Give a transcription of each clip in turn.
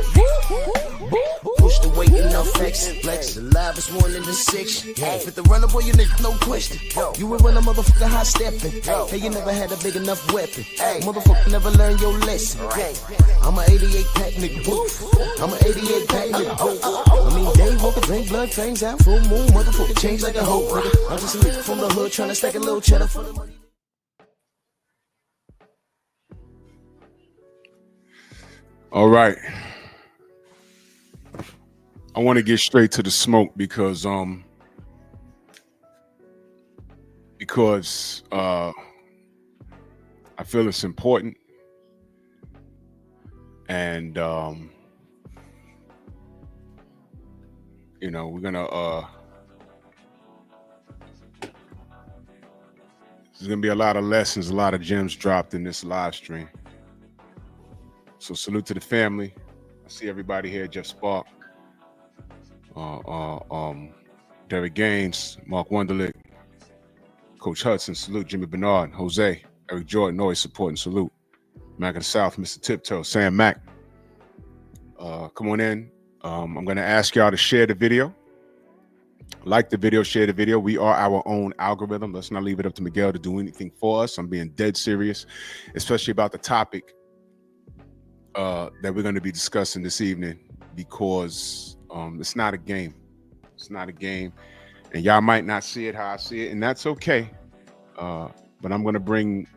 Push the weight enough flex. Flex the livest one in the six. Fit the runner, boy, you nigga, no question. You will run a motherfucker high stepping. Hey, you never had a big enough weapon. Motherfucker never learned your lesson. I'm an 88 pack nigga. I'm an 88 pack nigga. I mean, day walker, drink blood, fangs out, full moon, motherfucker change like a hoe. I'm just a nigga from the hood trying to stack a little cheddar for the money. All right. I want to get straight to the smoke because I feel it's important, and you know, we're gonna there's gonna be a lot of lessons, a lot of gems dropped in this live stream. So salute to the family. I see everybody here: Jeff Spark, Derek Gaines, Mark Wunderlich, Coach Hudson, salute. Jimmy Bernard, Jose, Eric Jordan, always supporting, salute. Mac of the South, Mr. Tiptoe, Sam Mack. Come on in. I'm going to ask y'all to share the video. Like the video, share the video. We are our own algorithm. Let's not leave it up to Miguel to do anything for us. I'm being dead serious, especially about the topic that we're going to be discussing this evening, because it's not a game. It's not a game. And y'all might not see it how I see it, and that's okay. But I'm going to bring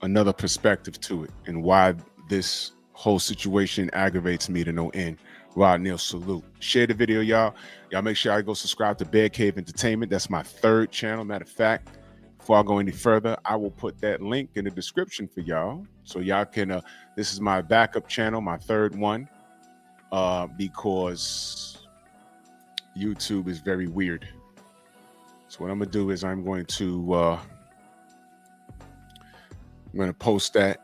another perspective to it and why this whole situation aggravates me to no end. Rod Neal, salute. Share the video, y'all. Y'all make sure I go subscribe to Bear Cave Entertainment. That's my third channel. Matter of fact, before I go any further, I will put that link in the description for y'all. So y'all can, this is my backup channel, my third one, because YouTube is very weird. So what I'm gonna do is I'm going to post that.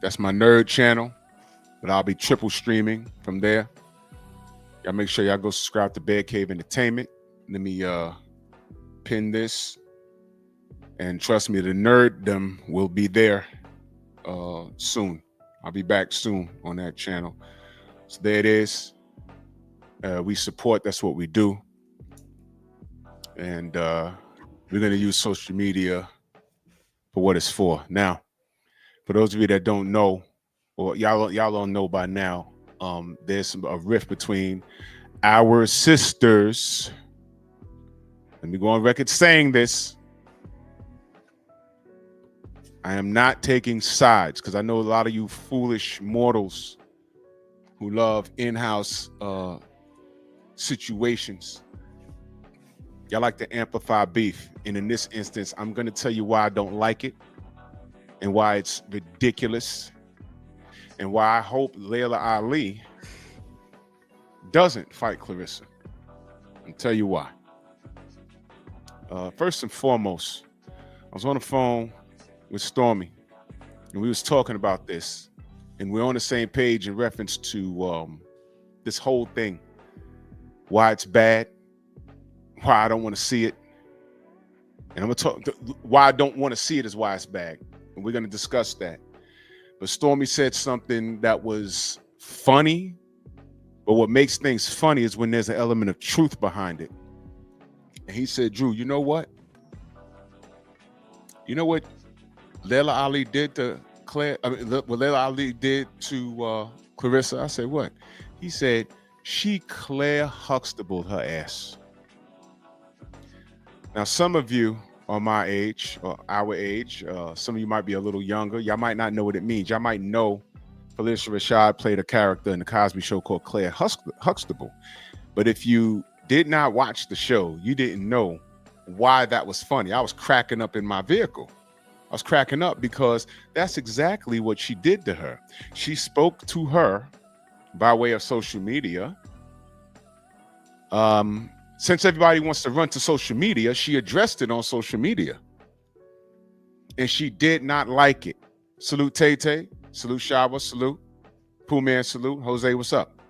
That's my nerd channel, but I'll be triple streaming from there. Y'all make sure y'all go subscribe to Bear Cave Entertainment. Let me pin this, and trust me, the nerddom will be there soon. I'll be back soon on that channel. So there it is. We support, that's what we do. And we're going to use social media for what it's for. Now, for those of you that don't know, or y'all don't know by now, there's a rift between our sisters. Let me go on record saying this. I am not taking sides, because I know a lot of you foolish mortals who love in-house situations. Y'all like to amplify beef. And in this instance, I'm going to tell you why I don't like it and why it's ridiculous and why I hope Laila Ali doesn't fight Claressa. I'll tell you why. First and foremost, I was on the phone with Stormy, and we was talking about this, and we're on the same page in reference to this whole thing, why it's bad, why I don't want to see it. And I'm going to talk, why I don't want to see it is why it's bad. And we're going to discuss that. But Stormy said something that was funny, but what makes things funny is when there's an element of truth behind it. And he said, Drew, you know what? You know what Laila Ali did to what Laila Ali did to Claressa? I said, what? He said, she Claire Huxtable her ass. Now, some of you are my age or our age. Some of you might be a little younger. Y'all might not know what it means. Y'all might know Felicia Rashad played a character in the Cosby Show called Claire Huxtable. But if you did not watch the show, you didn't know why that was funny. I was cracking up in my vehicle. I was cracking up because that's exactly what she did to her. She spoke to her by way of social media. Since everybody wants to run to social media, she addressed it on social media. And she did not like it. Salute Tay-Tay. Salute Shaba. Salute. Pooh Man. Salute. Jose, what's up?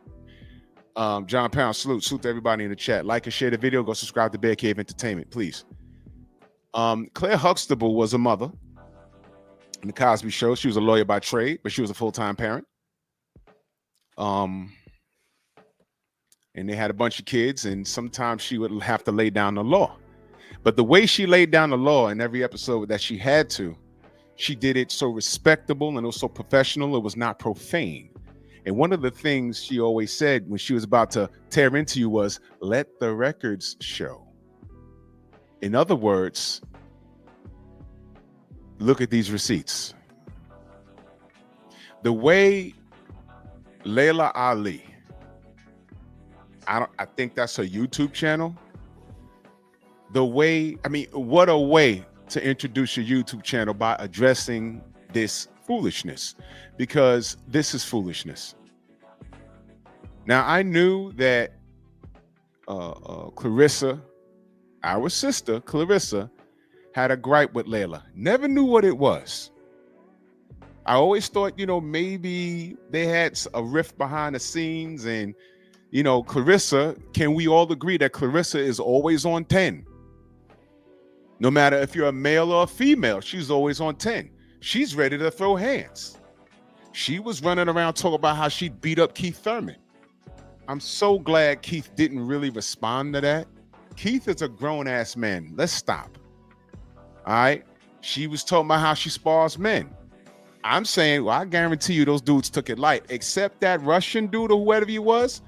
John Pound. Salute. Salute to everybody in the chat. Like and share the video. Go subscribe to Bear Cave Entertainment, please. Claire Huxtable was a mother in the Cosby Show. She was a lawyer by trade, but she was a full-time parent. and they had a bunch of kids, and sometimes she would have to lay down the law. But the way she laid down the law in every episode that she had to, she did it so respectable and it was so professional. It was not profane. And one of the things she always said when she was about to tear into you was, let the records show. In other words, look at these receipts. The way Laila Ali, I think that's her YouTube channel. The way, I mean, what a way to introduce your YouTube channel by addressing this foolishness, because this is foolishness. Now, I knew that Claressa, our sister Claressa, had a gripe with Laila. Never knew what it was. I always thought, maybe they had a rift behind the scenes, and Claressa, can we all agree that Claressa is always on 10? No matter if you're a male or a female, she's always on 10. She's ready to throw hands. She was running around talking about how she beat up Keith Thurman. I'm so glad Keith didn't really respond to that. Keith is a grown-ass man. Let's stop. All right? She was talking about how she spars men. I'm saying, well, I guarantee you those dudes took it light, except that Russian dude or whoever he was.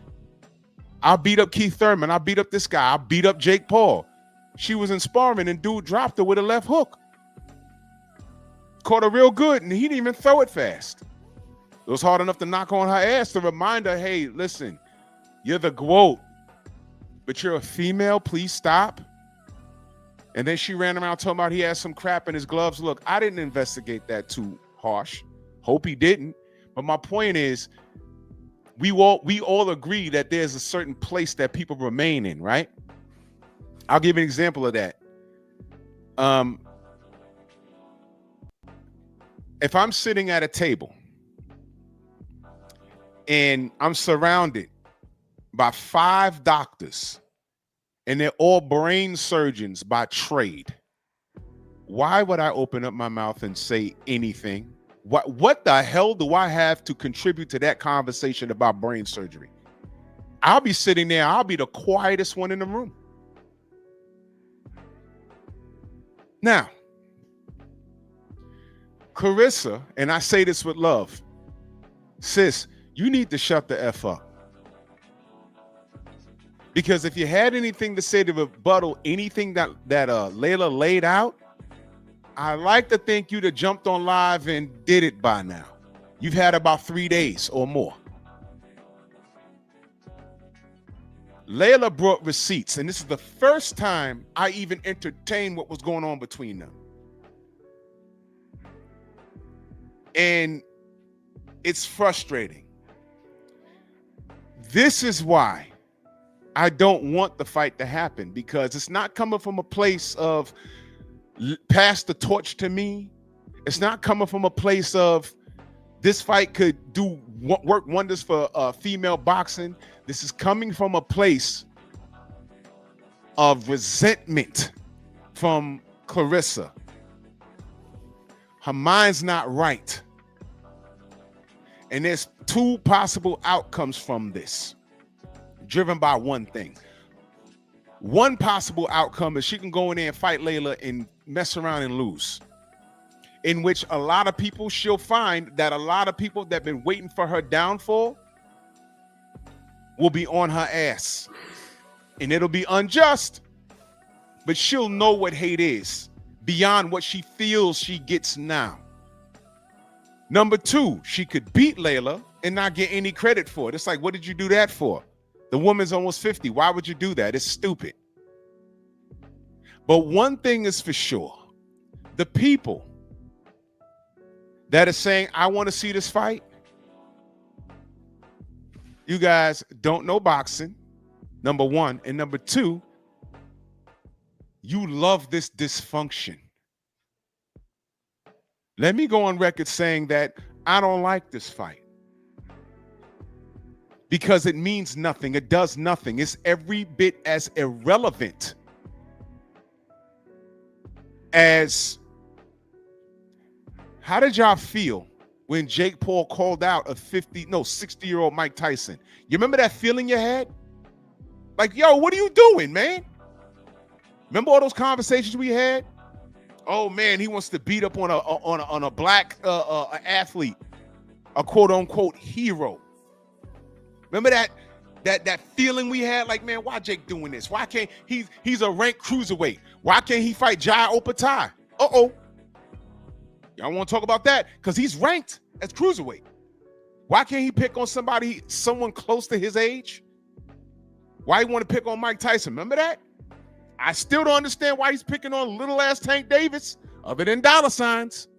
I'll beat up Keith Thurman. I'll beat up this guy. I'll beat up Jake Paul. She was in sparring and dude dropped her with a left hook. Caught her real good and he didn't even throw it fast. It was hard enough to knock on her ass to remind her, hey, listen, you're the GOAT, but you're a female, please stop. And then she ran around talking about he had some crap in his gloves. Look, I didn't investigate that too harsh. Hope he didn't. But my point is, we all agree that there's a certain place that people remain in, right? I'll give you an example of that. If I'm sitting at a table and I'm surrounded by 5 doctors and they're all brain surgeons by trade, why would I open up my mouth and say anything? What the hell do I have to contribute to that conversation about brain surgery? I'll be sitting there, I'll be the quietest one in the room. Now, Claressa, and I say this with love, sis, you need to shut the F up. Because if you had anything to say to rebuttal anything that Laila laid out, I like to think you'd have jumped on live and did it by now. You've had about 3 days or more. Laila brought receipts, and this is the first time I even entertained what was going on between them. And it's frustrating. This is why I don't want the fight to happen, because it's not coming from a place of pass the torch to me. It's not coming from a place of this fight could work wonders for female boxing. This is coming from a place of resentment from Claressa. Her mind's not right. And there's 2 possible outcomes from this, driven by one thing. One possible outcome is she can go in there and fight Laila and mess around and lose, in which a lot of people, she'll find that a lot of people that have been waiting for her downfall will be on her ass. And it'll be unjust, but she'll know what hate is beyond what she feels she gets now. Number 2, she could beat Laila and not get any credit for it. It's like, what did you do that for? The woman's almost 50. Why would you do that? It's stupid. But one thing is for sure. The people that are saying, I want to see this fight, you guys don't know boxing, number 1. And number 2, you love this dysfunction. Let me go on record saying that I don't like this fight, because it means nothing. It does nothing. It's every bit as irrelevant as, how did y'all feel when Jake Paul called out a 60-year-old Mike Tyson. You remember that feeling you had? Like, yo, what are you doing, man? Remember all those conversations we had? Oh man, he wants to beat up on a black athlete, a quote unquote hero. Remember that feeling we had? Like, man, why Jake doing this? Why can't he's a ranked cruiserweight? Why can't he fight Jai Opatai? Uh-oh. Y'all want to talk about that? Because he's ranked as cruiserweight. Why can't he pick on someone close to his age? Why he want to pick on Mike Tyson? Remember that? I still don't understand why he's picking on little ass Tank Davis, other than dollar signs.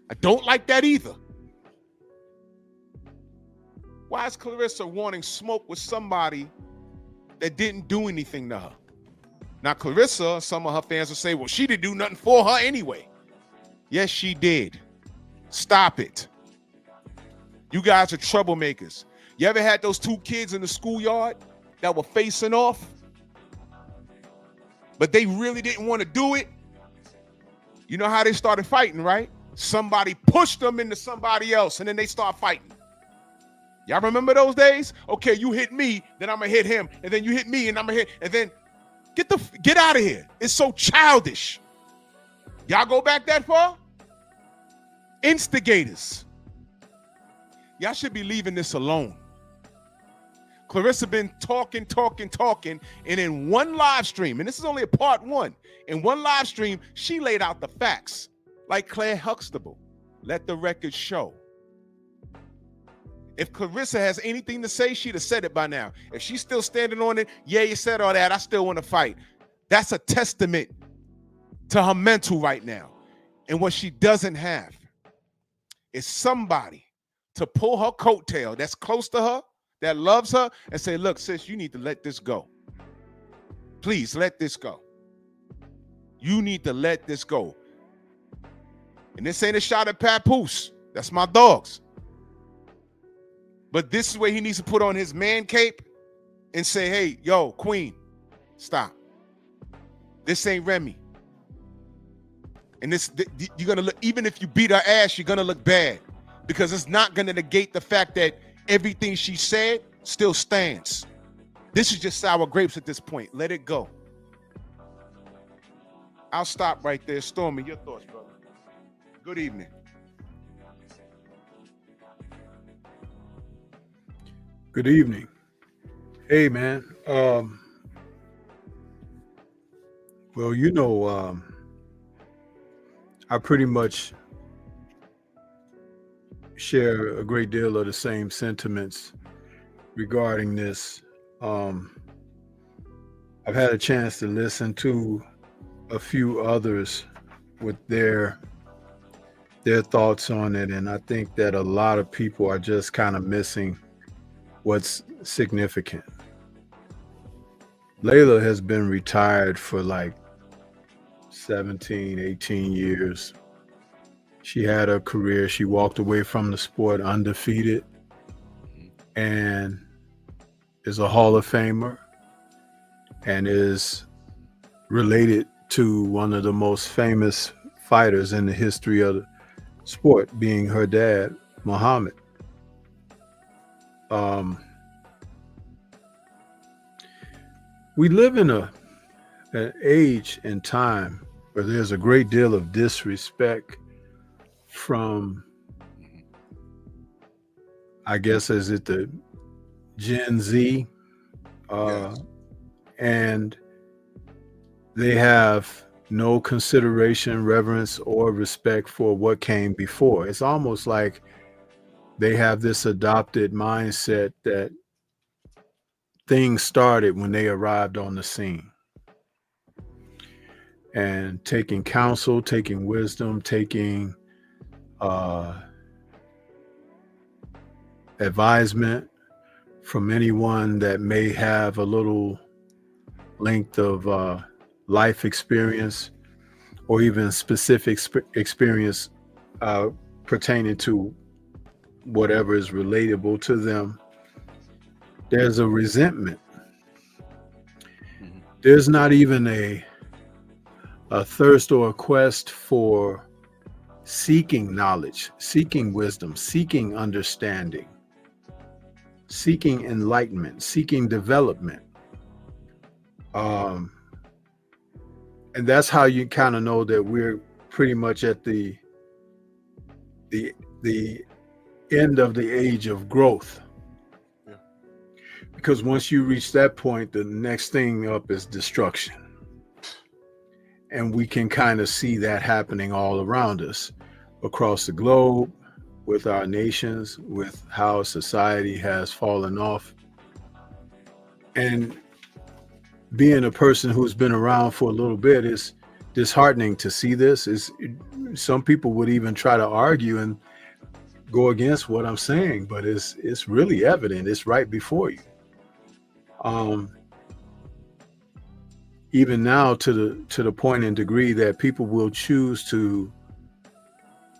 I don't like that either. Why is Claressa wanting smoke with somebody that didn't do anything to her? Now, Claressa, some of her fans will say, well, she didn't do nothing for her anyway. Yes, she did. Stop it. You guys are troublemakers. You ever had those two kids in the schoolyard that were facing off, but they really didn't want to do it? You know how they started fighting, right? Somebody pushed them into somebody else, and then they start fighting. Y'all remember those days? Okay, you hit me, then I'm gonna hit him, and then you hit me, and I'm gonna hit, and then get out of here. It's so childish. Y'all go back that far? Instigators. Y'all should be leaving this alone. Claressa been talking, and in one live stream, and this is only a part one, in one live stream, she laid out the facts, like Claire Huxtable. Let the record show. If Claressa has anything to say, she'd have said it by now. If she's still standing on it, yeah, you said all that, I still want to fight. That's a testament to her mental right now. And what she doesn't have is somebody to pull her coattail that's close to her, that loves her, and say, look, sis, you need to let this go. Please let this go. You need to let this go. And this ain't a shot at Papoose. That's my dogs. But this is where he needs to put on his man cape and say, hey, yo, queen, stop. This ain't Remy. And you're going to look, even if you beat her ass, you're going to look bad, because it's not going to negate the fact that everything she said still stands. This is just sour grapes at this point. Let it go. I'll stop right there. Stormy, your thoughts, brother. Good evening. Good evening. Hey, man. Well, you know, I pretty much share a great deal of the same sentiments regarding this. I've had a chance to listen to a few others with their thoughts on it, and I think that a lot of people are just kind of missing what's significant. Laila has been retired for like 17, 18 years. She had a career. She walked away from the sport undefeated and is a Hall of Famer and is related to one of the most famous fighters in the history of the sport, being her dad, Muhammad. We live in an age and time where there's a great deal of disrespect from, I guess, is it the Gen Z? Yes. And they have no consideration, reverence, or respect for what came before. It's almost like they have this adopted mindset that things started when they arrived on the scene. And taking counsel, taking wisdom, taking advisement from anyone that may have a little length of life experience or even specific experience pertaining to whatever is relatable to them. There's a resentment. There's not even a thirst or a quest for seeking knowledge, seeking wisdom, seeking understanding, seeking enlightenment, seeking development. And that's how you kind of know that we're pretty much at the end of the age of growth. Yeah. Because once you reach that point, the next thing up is destruction. And we can kind of see that happening all around us across the globe, with our nations, with how society has fallen off. And being a person who's been around for a little bit, is disheartening to see this. Some people would even try to argue and go against what I'm saying, but it's really evident. It's right before you. Even now, to the point and degree that people will choose to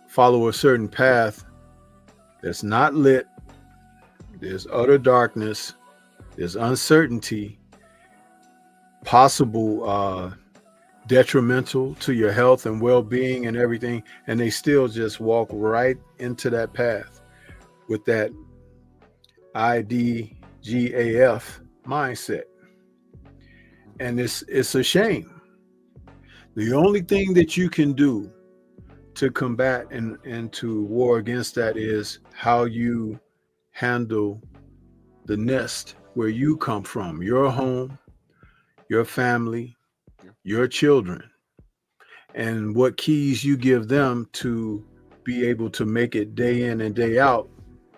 follow a certain path that's not lit. There's utter darkness. There's uncertainty, possible detrimental to your health and well-being and everything, and they still just walk right into that path with that IDGAF mindset. And it's a shame. The only thing that you can do to combat and to war against that is how you handle the nest where you come from, your home, your family, your children, and what keys you give them to be able to make it day in and day out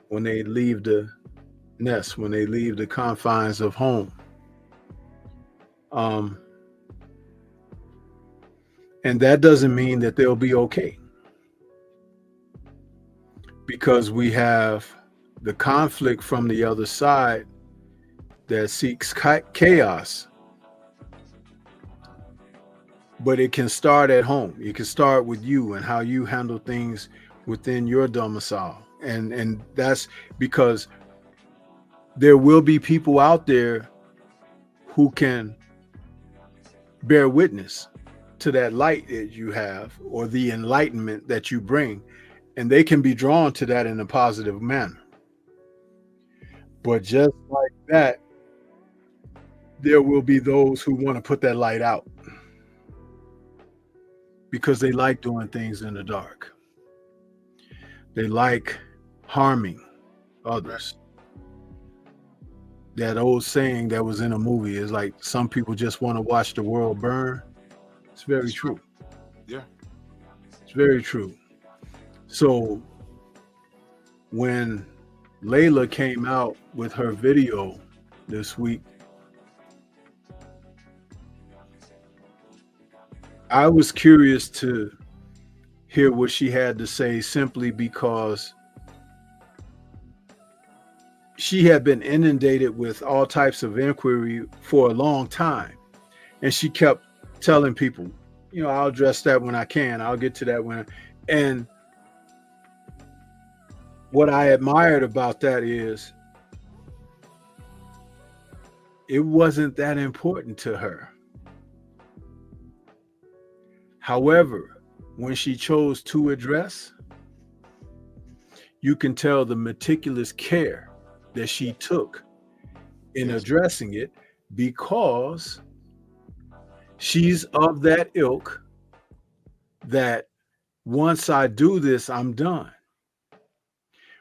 when they leave the nest, when they leave the confines of home. And that doesn't mean that they'll be okay, because we have the conflict from the other side that seeks chaos. But it can start at home. It can start with you and how you handle things within your domicile. And that's because there will be people out there who can bear witness to that light that you have, or the enlightenment that you bring, and they can be drawn to that in a positive manner. But just like that, there will be those who want to put that light out because they like doing things in the dark. They like harming others. That old saying that was in a movie is like, some people just want to watch the world burn. It's very true. Yeah. It's very true. So when Laila came out with her video this week, I was curious to hear what she had to say, simply because she had been inundated with all types of inquiry for a long time. And she kept telling people, I'll address that when I can. I'll get to that when. And what I admired about that is it wasn't that important to her. However, when she chose to address, you can tell the meticulous care that she took in addressing it, because she's of that ilk that once I do this, I'm done.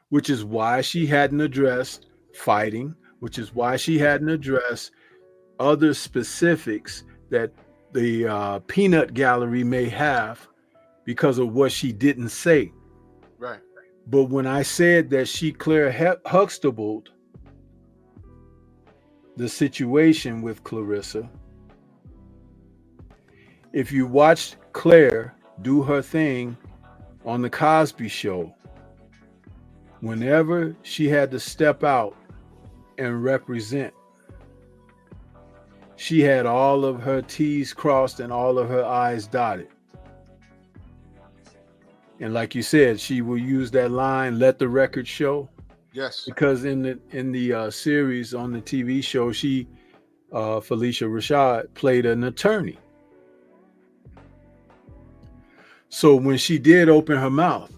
Which is why she hadn't addressed fighting, which is why she hadn't addressed other specifics that the peanut gallery may have, because of what she didn't say. Right. But when I said that she Huxtabled the situation with Claressa, if you watched Claire do her thing on the Cosby Show, whenever she had to step out and represent, she had all of her T's crossed and all of her I's dotted. And like you said, she will use that line, "Let the record show." Yes. Because in the series on the TV show, she, Felicia Rashad, played an attorney. So when she did open her mouth,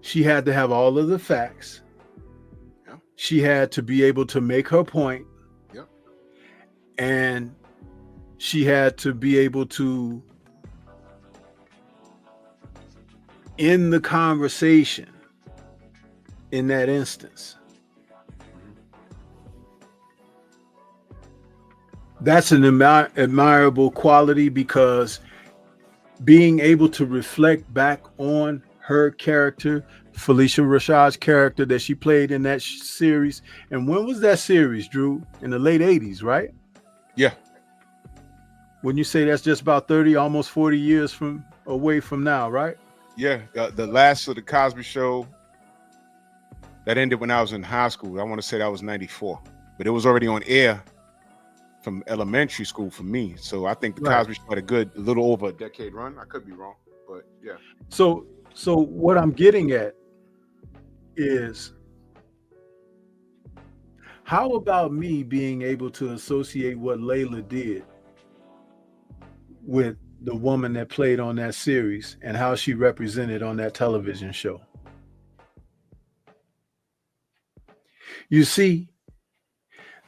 she had to have all of the facts. Yeah. She had to be able to make her point. Yeah. And she had to be able to end the conversation in that instance. That's an admirable quality, because being able to reflect back on her character, Felicia Rashad's character that she played in that series. And when was that series, Drew? In the late 80s, right? Yeah. When you say that's just about 30, almost 40 years away from now, right? Yeah. The last of the Cosby Show that ended when I was in high school. I want to say that was 94, but it was already on air from elementary school for me. So I think the Cosby Show had a little over a decade run. I could be wrong, but yeah. So what I'm getting at is, how about me being able to associate what Laila did with the woman that played on that series and how she represented on that television show? You see,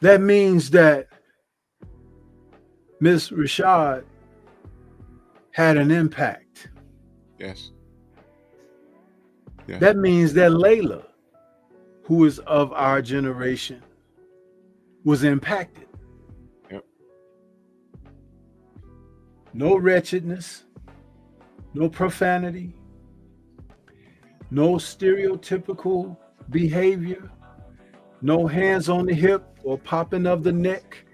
that means that Miss Rashad had an impact. Yes. Yeah. That means that Laila, who is of our generation, was impacted. Yep. No wretchedness, no profanity, no stereotypical behavior, no hands on the hip or popping of the neck.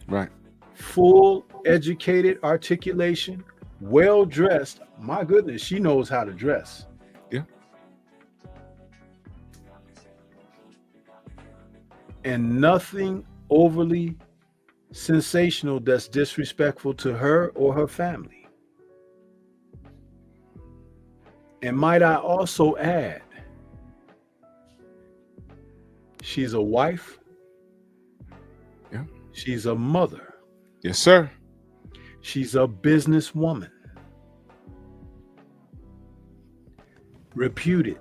Right. Full educated articulation, well dressed. My goodness, she knows how to dress. Yeah. And nothing overly sensational that's disrespectful to her or her family. And might I also add, she's a wife. Yeah. She's a mother. Yes, sir. She's a businesswoman. Reputed.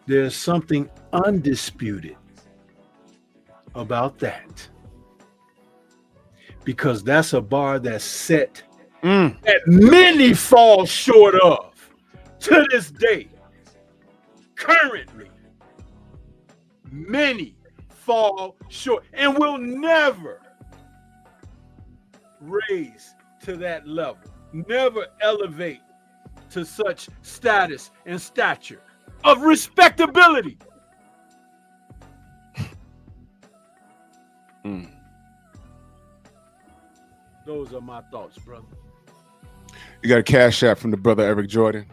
There's something undisputed about that. Because that's a bar that's set that many fall short of to this day. Currently, many fall short and will never raise to that level, never elevate to such status and stature of respectability. Those are my thoughts, brother. You got a cash app from the brother Eric Jordan.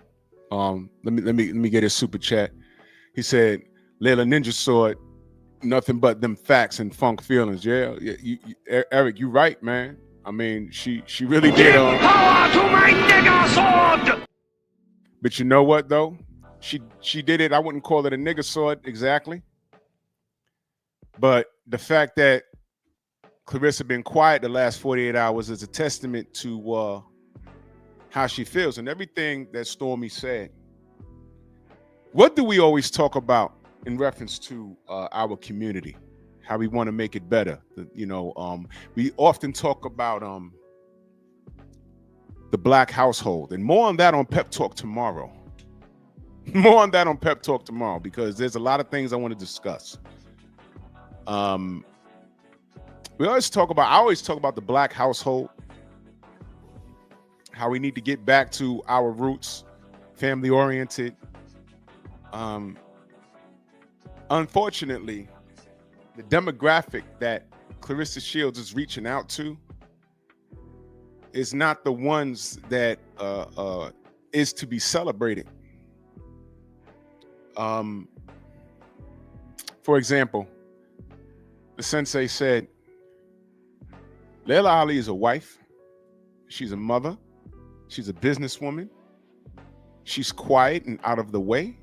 Let me get his super chat. He said, Laila Ninja Sword, nothing but them facts and funk feelings. Yeah, Eric, you right, man. I mean, she really did. Power to my nigger sword. But you know what though? She did it. I wouldn't call it a nigger sword exactly. But the fact that Claressa been quiet the last 48 hours is a testament to how she feels and everything that Stormy said. What do we always talk about in reference to our community? How we want to make it better. We often talk about the black household, and more on that on Pep Talk tomorrow. More on that on Pep Talk tomorrow, because there's a lot of things I want to discuss. I always talk about the black household, how we need to get back to our roots, family oriented. Unfortunately, the demographic that Claressa Shields is reaching out to is not the ones that is to be celebrated. For example, the sensei said, Laila Ali is a wife. She's a mother. She's a businesswoman. She's quiet and out of the way.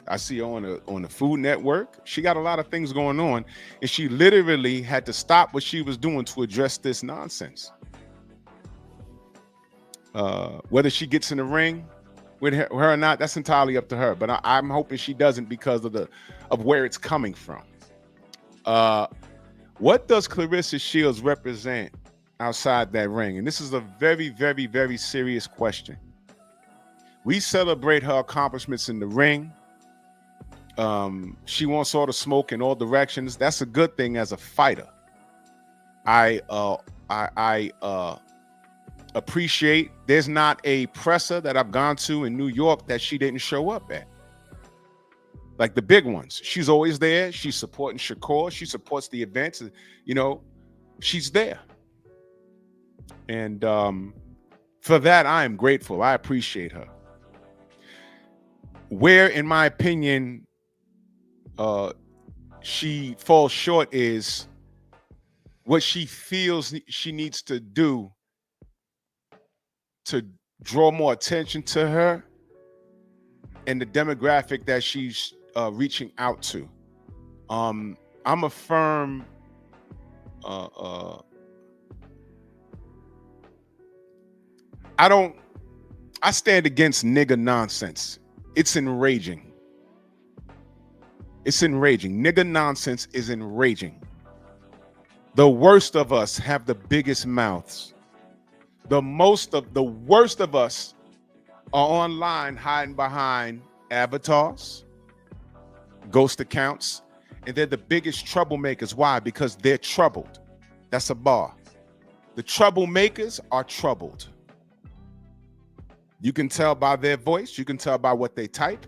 I see her on the Food Network. She got a lot of things going on, and she literally had to stop what she was doing to address this nonsense. Whether she gets in the ring with her or not, that's entirely up to her. But I'm hoping she doesn't because of where it's coming from. What does Claressa Shields represent outside that ring? And this is a very, very, very serious question. We celebrate her accomplishments in the ring. She wants all the smoke in all directions. That's a good thing as a fighter. I appreciate there's not a presser that I've gone to in New York that she didn't show up at. Like the big ones. She's always there. She's supporting Shakur. She supports the events. You know, she's there. And for that, I am grateful. I appreciate her. Where, in my opinion, she falls short is what she feels she needs to do to draw more attention to her and the demographic that she's reaching out to. I'm a firm I stand against nigga nonsense. It's enraging. It's enraging. Nigga nonsense is enraging. The worst of us have the biggest mouths. The worst of us are online hiding behind avatars, ghost accounts, and they're the biggest troublemakers. Why? Because they're troubled. That's a bar. The troublemakers are troubled. You can tell by their voice. You can tell by what they type.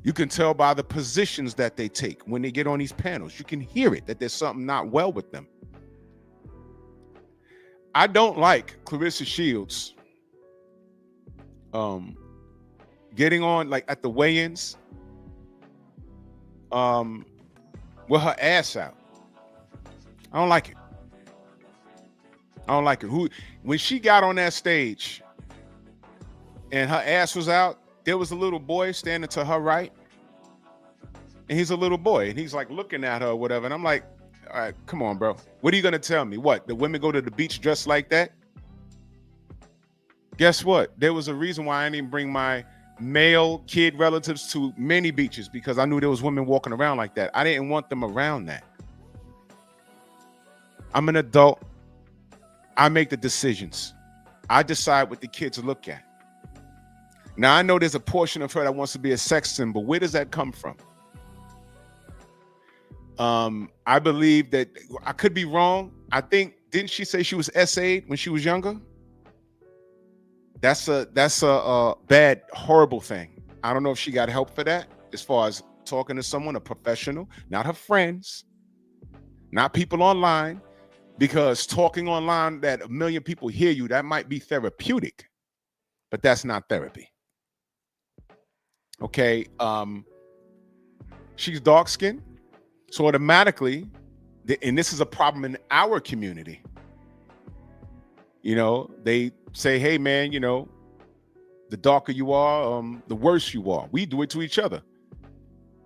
You can tell by the positions that they take when they get on these panels. You can hear it, that there's something not well with them. I don't like Claressa Shields getting on like at the weigh-ins with her ass out. I don't like it. I don't like it. When she got on that stage and her ass was out, there was a little boy standing to her right, and he's a little boy, and he's like looking at her or whatever, and I'm like, all right, come on, bro. What are you gonna tell me? What, the women go to the beach dressed like that? Guess what? There was a reason why I didn't bring my male kid relatives to many beaches, because I knew there was women walking around like that. I didn't want them around that. I'm an adult. I make the decisions. I decide what the kids look at. Now, I know there's a portion of her that wants to be a sex symbol. Where does that come from? I believe that, I could be wrong. I think, didn't she say she was SA'd when she was younger? That's a bad, horrible thing. I don't know if she got help for that, as far as talking to someone, a professional, not her friends, not people online, because talking online that 1 million people hear you, that might be therapeutic, but that's not therapy. Okay, she's dark-skinned, so automatically, and this is a problem in our community, you know, they say, hey man, you know, the darker you are, the worse you are. We do it to each other.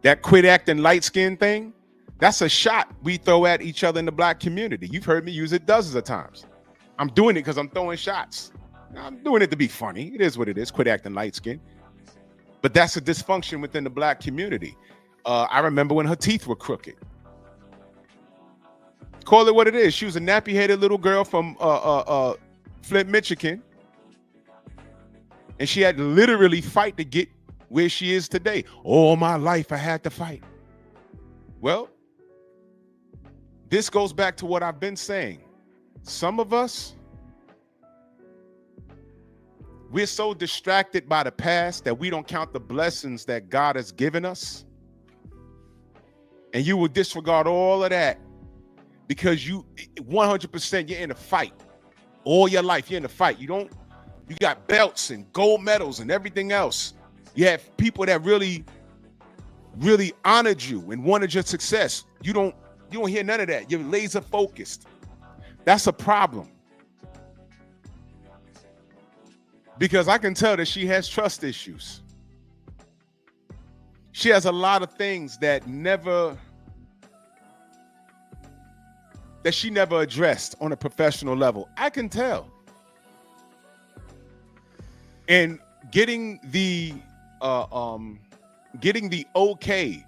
That quit acting light-skinned thing, that's a shot we throw at each other in the black community. You've heard me use it dozens of times. I'm doing it because I'm throwing shots. I'm doing it to be funny. It is what it is, quit acting light-skinned. But that's a dysfunction within the black community. I remember when her teeth were crooked. Call it what it is. She was a nappy-headed little girl from Flint, Michigan. And she had to literally fight to get where she is today. All my life I had to fight. Well, this goes back to what I've been saying. Some of us, we're so distracted by the past that we don't count the blessings that God has given us. And you will disregard all of that because you 100% you're in a fight. All your life you're in a fight. You got belts and gold medals and everything else. You have people that really honored you and wanted your success. You don't hear none of that. You're laser focused. That's a problem. Because I can tell that she has trust issues. She has a lot of things that she never addressed on a professional level. I can tell. and getting the okay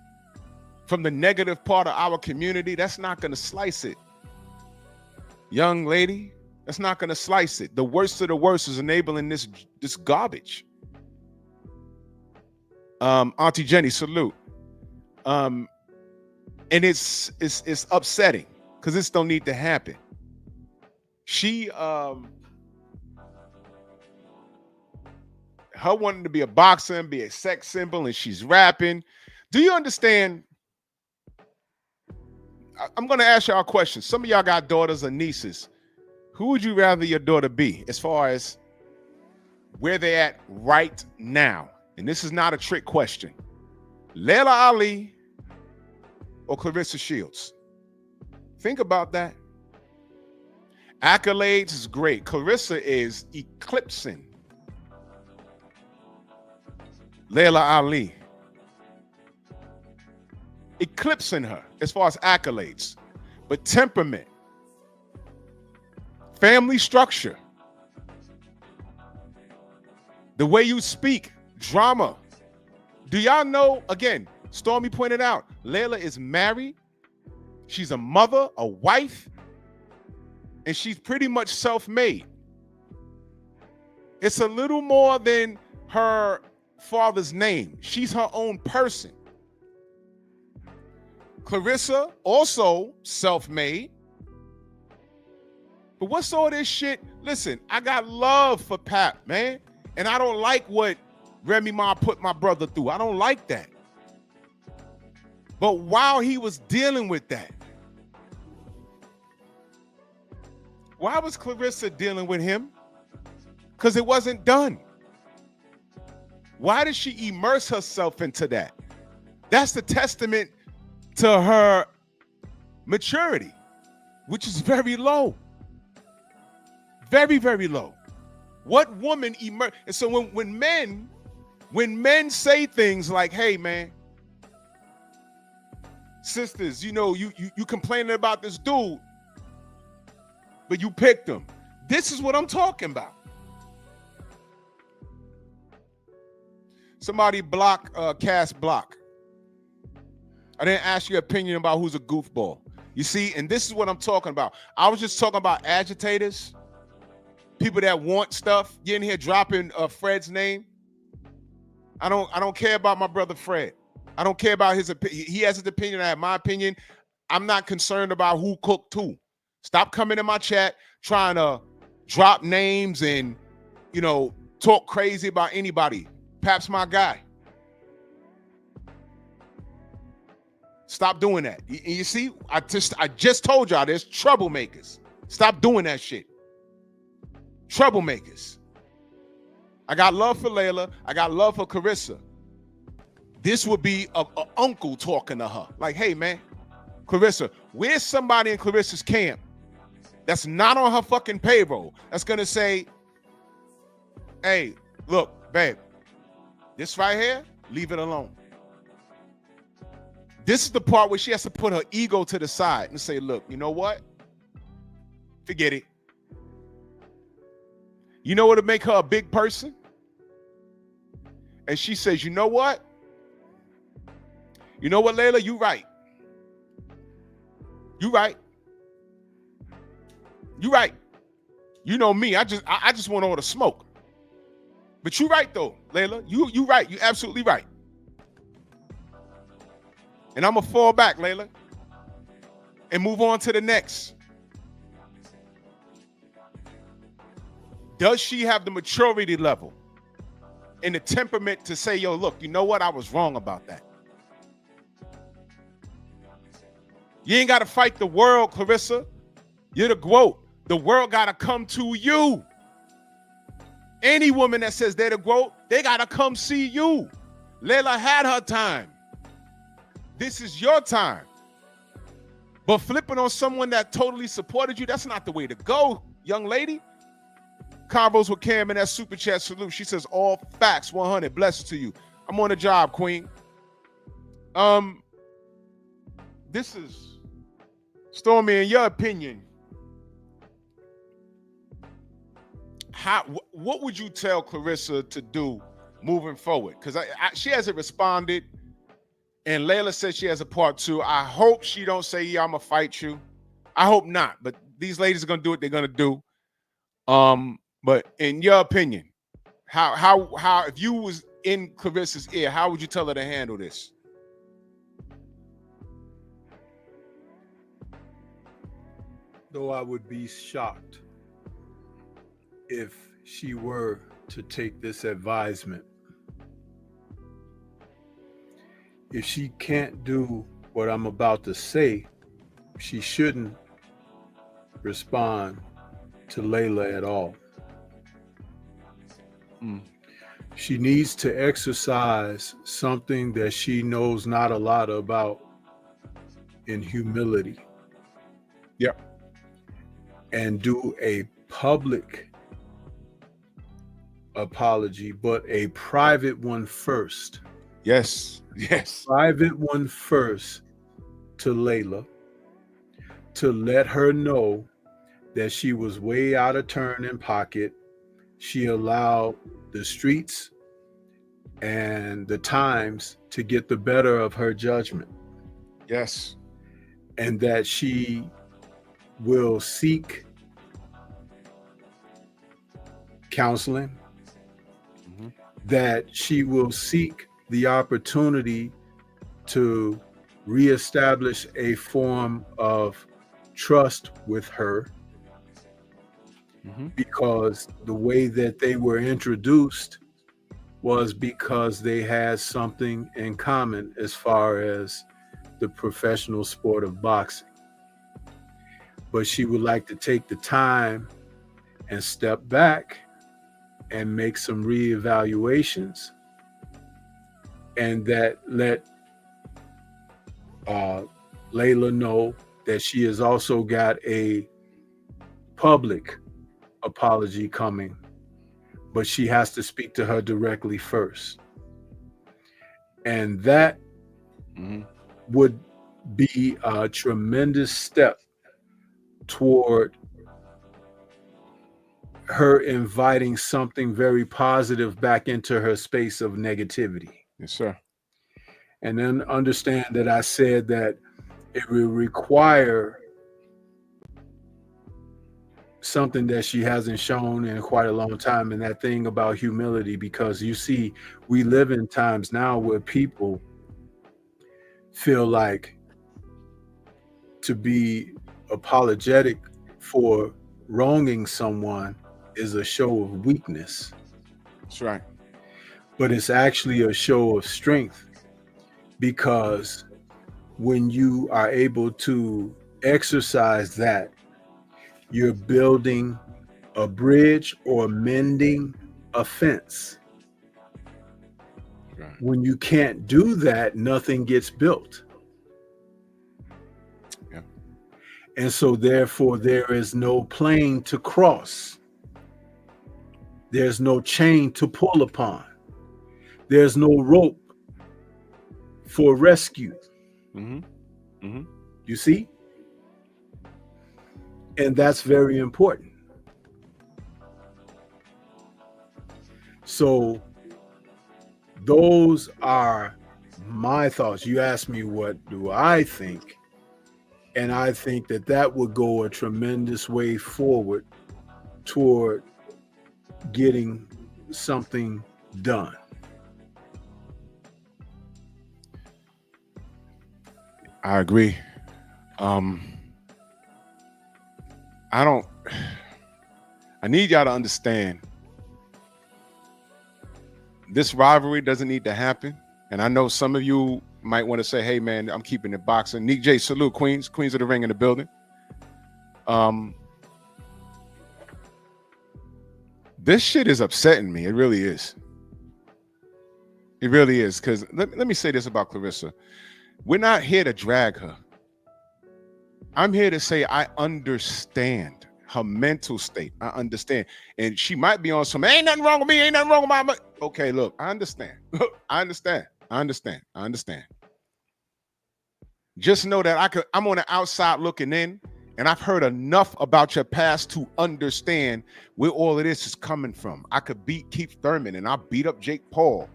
from the negative part of our community, that's not going to slice it. Young lady, that's not going to slice it. The worst of the worst is enabling this garbage. Auntie Jenny, salute. And it's upsetting because this don't need to happen. She her wanting to be a boxer and be a sex symbol, and she's rapping. Do you understand? I'm going to ask y'all a question. Some of y'all got daughters or nieces. Who would you rather your daughter be as far as where they're at right now? And this is not a trick question. Laila Ali or Claressa Shields? Think about that. Accolades is great. Claressa is eclipsing Laila Ali. Eclipsing her as far as accolades. But temperament, family structure, the way you speak, drama. Do y'all know, again, Stormy pointed out, Laila is married. She's a mother, a wife, and she's pretty much self-made. It's a little more than her father's name. She's her own person. Claressa, also self-made. But what's all this shit? Listen, I got love for Pap, man. And I don't like what Remy Ma put my brother through. I don't like that. But while he was dealing with that, why was Claressa dealing with him? Because it wasn't done. Why did she immerse herself into that? That's the testament to her maturity, which is very low. Very, very low. What woman immerse? And so when men say things like, hey man, sisters, you know, you complaining about this dude, but you picked him. This is what I'm talking about. Somebody block, cast block. I didn't ask your opinion about who's a goofball. You see, and this is what I'm talking about. I was just talking about agitators, people that want stuff. You in here dropping Fred's name. I don't care about my brother Fred. I don't care about his opinion. He has his opinion. I have my opinion. I'm not concerned about who cooked who. Stop coming in my chat trying to drop names and, you know, talk crazy about anybody. Pap's my guy. Stop doing that. You see, I just told y'all there's troublemakers. Stop doing that shit. Troublemakers. I got love for Laila. I got love for Claressa. This would be a uncle talking to her. Like, hey, man, Claressa, where's somebody in Claressa's camp that's not on her fucking payroll that's going to say, hey, look, babe, this right here, leave it alone. This is the part where she has to put her ego to the side and say, look, you know what? Forget it. You know what would make her a big person? And she says, you know what? You know what, Laila? You right. You right. You right. You know me. I just want all the smoke. But you right though, Laila. You right. You absolutely right. And I'm gonna fall back, Laila, and move on to the next. Does she have the maturity level and the temperament to say, yo, look, you know what? I was wrong about that. You ain't got to fight the world, Claressa. You're the GOAT. The world got to come to you. Any woman that says they're the GOAT, they got to come see you. Laila had her time. This is your time. But flipping on someone that totally supported you, that's not the way to go, young lady. Combos with Cam and that super chat salute. She says all facts 100. Blessings to you. I'm on the job, queen. This is Stormy, in your opinion, what would you tell Claressa to do moving forward? Because she hasn't responded, and Laila said she has a part 2. I hope she don't say, yeah, I'm gonna fight you. I hope not, but these ladies are gonna do what they're gonna do. But in your opinion, how if you was in Claressa's ear, how would you tell her to handle this? Though I would be shocked if she were to take this advisement. If she can't do what I'm about to say, she shouldn't respond to Laila at all. She needs to exercise something that she knows not a lot about in humility. Yep. And do a public apology, but a private one first. Yes. Private one first to Laila, to let her know that she was way out of turn in pocket. She allowed the streets and the times to get the better of her judgment. Yes. And that she will seek counseling, that she will seek the opportunity to reestablish a form of trust with her, because the way that they were introduced was because they had something in common as far as the professional sport of boxing. But she would like to take the time and step back and make some reevaluations, and that let Laila know that she has also got a public apology coming, but she has to speak to her directly first. And that would be a tremendous step toward her inviting something very positive back into her space of negativity. Yes, sir. And then understand that I said that it will require something that she hasn't shown in quite a long time, and that thing about humility, because you see, we live in times now where people feel like to be apologetic for wronging someone is a show of weakness. That's right. But it's actually a show of strength, because when you are able to exercise that, you're building a bridge or mending a fence. Right. When you can't do that, nothing gets built. Yeah. And so therefore there is no plane to cross. There's no chain to pull upon. There's no rope for rescue. You see? And that's very important. So those are my thoughts. You asked me what do I think, and I think that that would go a tremendous way forward toward getting something done. I agree. I need y'all to understand this rivalry doesn't need to happen. And I know some of you might want to say, hey man, I'm keeping it boxing. Nick J, salute, Queens of the Ring in the building. This shit is upsetting me. It really is. It really is. Because let me say this about Claressa. We're not here to drag her. I'm here to say I understand her mental state. I understand. And she might be on some, ain't nothing wrong with me, ain't nothing wrong with my. Okay, look, I understand. I understand. Just know that I'm on the outside looking in, And I've heard enough about your past to understand where all of this is coming from. I could beat Keith Thurman, and I beat up Jake Paul,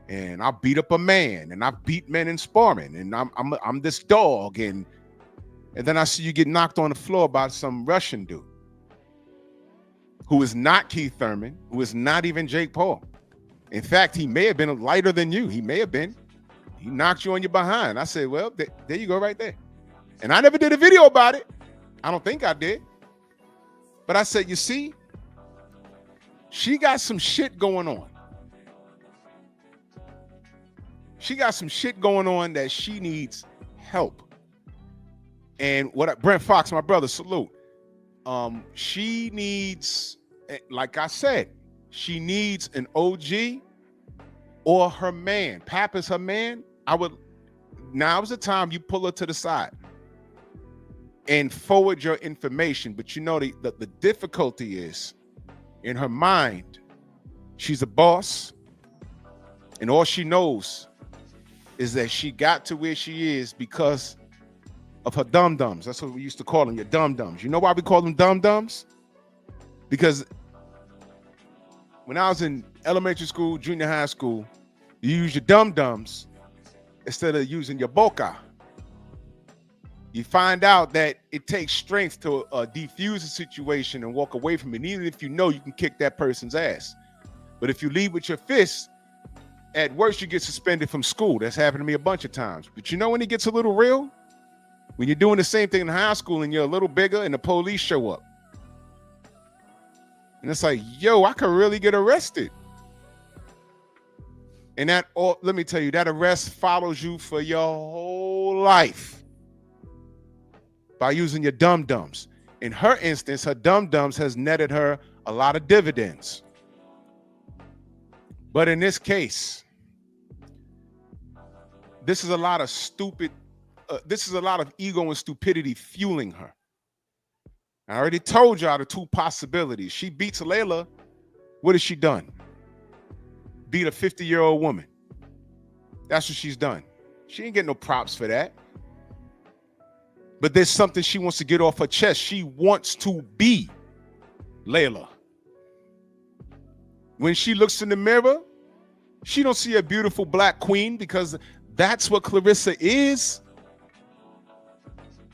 and I beat up a man, and I beat men in sparring, and I'm this dog, and then I see you get knocked on the floor by some Russian dude who is not Keith Thurman, who is not even Jake Paul. In fact, he may have been lighter than you. He may have been. He knocked you on your behind. I said, well, there you go right there. And I never did a video about it. I don't think I did. But I said, you see, she got some shit going on. She got some shit going on that she needs help. And Brent Fox, my brother, salute. She needs, like I said, she needs an OG or her man. Pap is her man. Now's the time you pull her to the side and forward your information. But you know, the difficulty is in her mind, she's a boss, and all she knows is that she got to where she is because of her dum-dums. That's what we used to call them, your dum-dums. You know why we call them dum-dums? Because when I was in elementary school, junior high school, you use your dum-dums instead of using your boca. You find out that it takes strength to defuse a situation and walk away from it, even if you know you can kick that person's ass. But if you lead with your fists, at worst, you get suspended from school. That's happened to me a bunch of times. But you know when it gets a little real? When you're doing the same thing in high school and you're a little bigger and the police show up. And it's like, yo, I could really get arrested. And let me tell you, that arrest follows you for your whole life by using your dum-dums. In her instance, her dum-dums has netted her a lot of dividends. But in this case, this is a lot of ego and stupidity fueling her. I already told y'all the two possibilities. She beats Laila. What has she done? Beat a 50-year-old woman. That's what she's done. She ain't getting no props for that. But there's something she wants to get off her chest. She wants to be Laila. When she looks in the mirror, she don't see a beautiful black queen, because that's what Claressa is.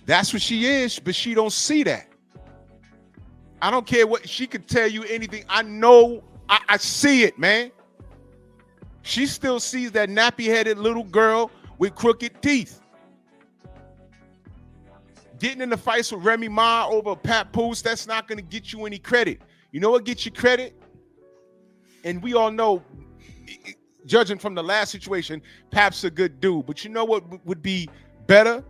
That's what she is, but she don't see that. I don't care what she could tell you, anything. I know, I see it, man. She still sees that nappy-headed little girl with crooked teeth. Getting in the fights with Remy Ma over Papoose, that's not going to get you any credit. You know what gets you credit? And we all know, judging from the last situation, Pap's a good dude. But you know what would be better?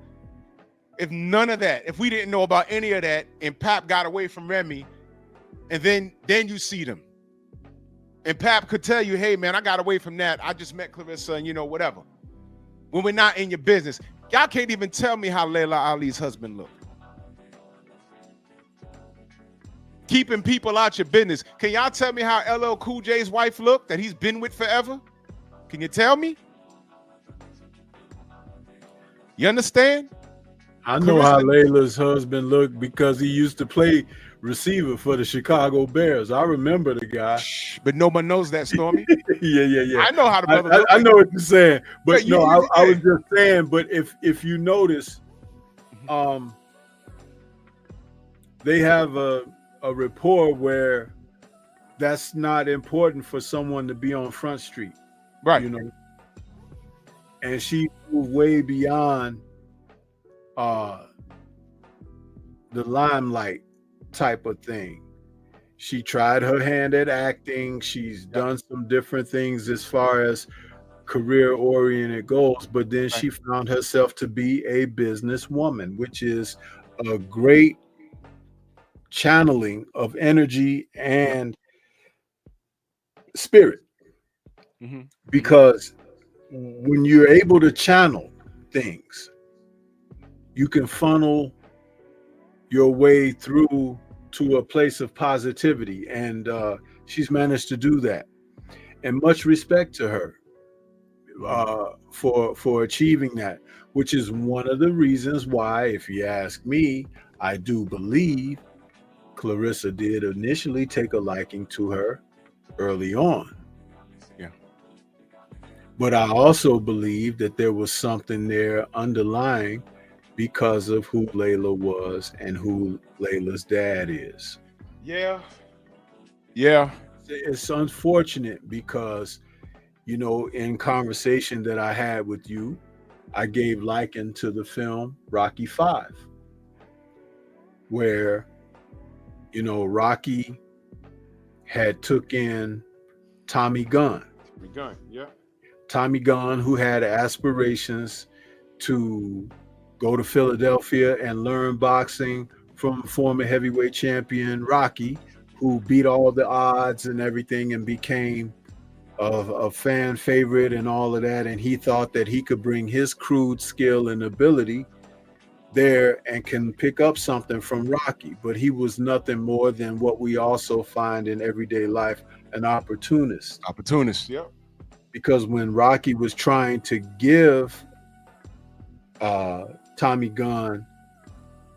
If none of that, if we didn't know about any of that, and Pap got away from Remy, and then you see them. And Pap could tell you, hey, man, I got away from that. I just met Claressa and, whatever. When we're not in your business. Y'all can't even tell me how Laila Ali's husband looked. Keeping people out your business. Can y'all tell me how LL Cool J's wife looked that he's been with forever? Can you tell me? You understand? I know how Laila's husband looked because he used to play receiver for the Chicago Bears. I remember the guy. But no one knows that, Stormy. Yeah. I know how the brother looks. I know what you're saying. But yeah, I was just saying, but if you notice, they have a rapport where that's not important for someone to be on Front Street. Right. And she moved way beyond the limelight type of thing. She tried her hand at acting. She's done some different things as far as career-oriented goals, but then she found herself to be a businesswoman, which is a great channeling of energy and spirit. Because when you're able to channel things, you can funnel your way through to a place of positivity, and she's managed to do that. And much respect to her for achieving that, which is one of the reasons why, if you ask me, I do believe Claressa did initially take a liking to her early on. Yeah. But I also believe that there was something there underlying because of who Laila was and who Laila's dad is. Yeah. Yeah. It's unfortunate because, in conversation that I had with you, I gave liken to the film Rocky V, where, Rocky had took in Tommy Gunn. Yeah. Tommy Gunn, who had aspirations to go to Philadelphia and learn boxing from former heavyweight champion Rocky, who beat all the odds and everything and became a fan favorite and all of that. And he thought that he could bring his crude skill and ability there and can pick up something from Rocky. But he was nothing more than what we also find in everyday life, an opportunist. Yep. Because when Rocky was trying to give Tommy Gunn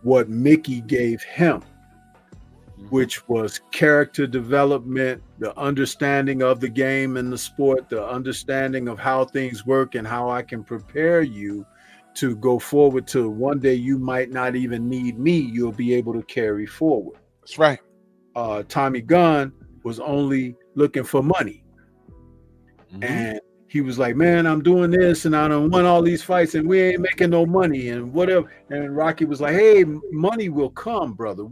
what Mickey gave him, which was character development, the understanding of the game and the sport, the understanding of how things work and how I can prepare you to go forward to one day you might not even need me, you'll be able to carry forward. That's right. Tommy Gunn was only looking for money. And he was like, man, I'm doing this and I done won all these fights and we ain't making no money and whatever. And Rocky was like, hey, money will come, brother.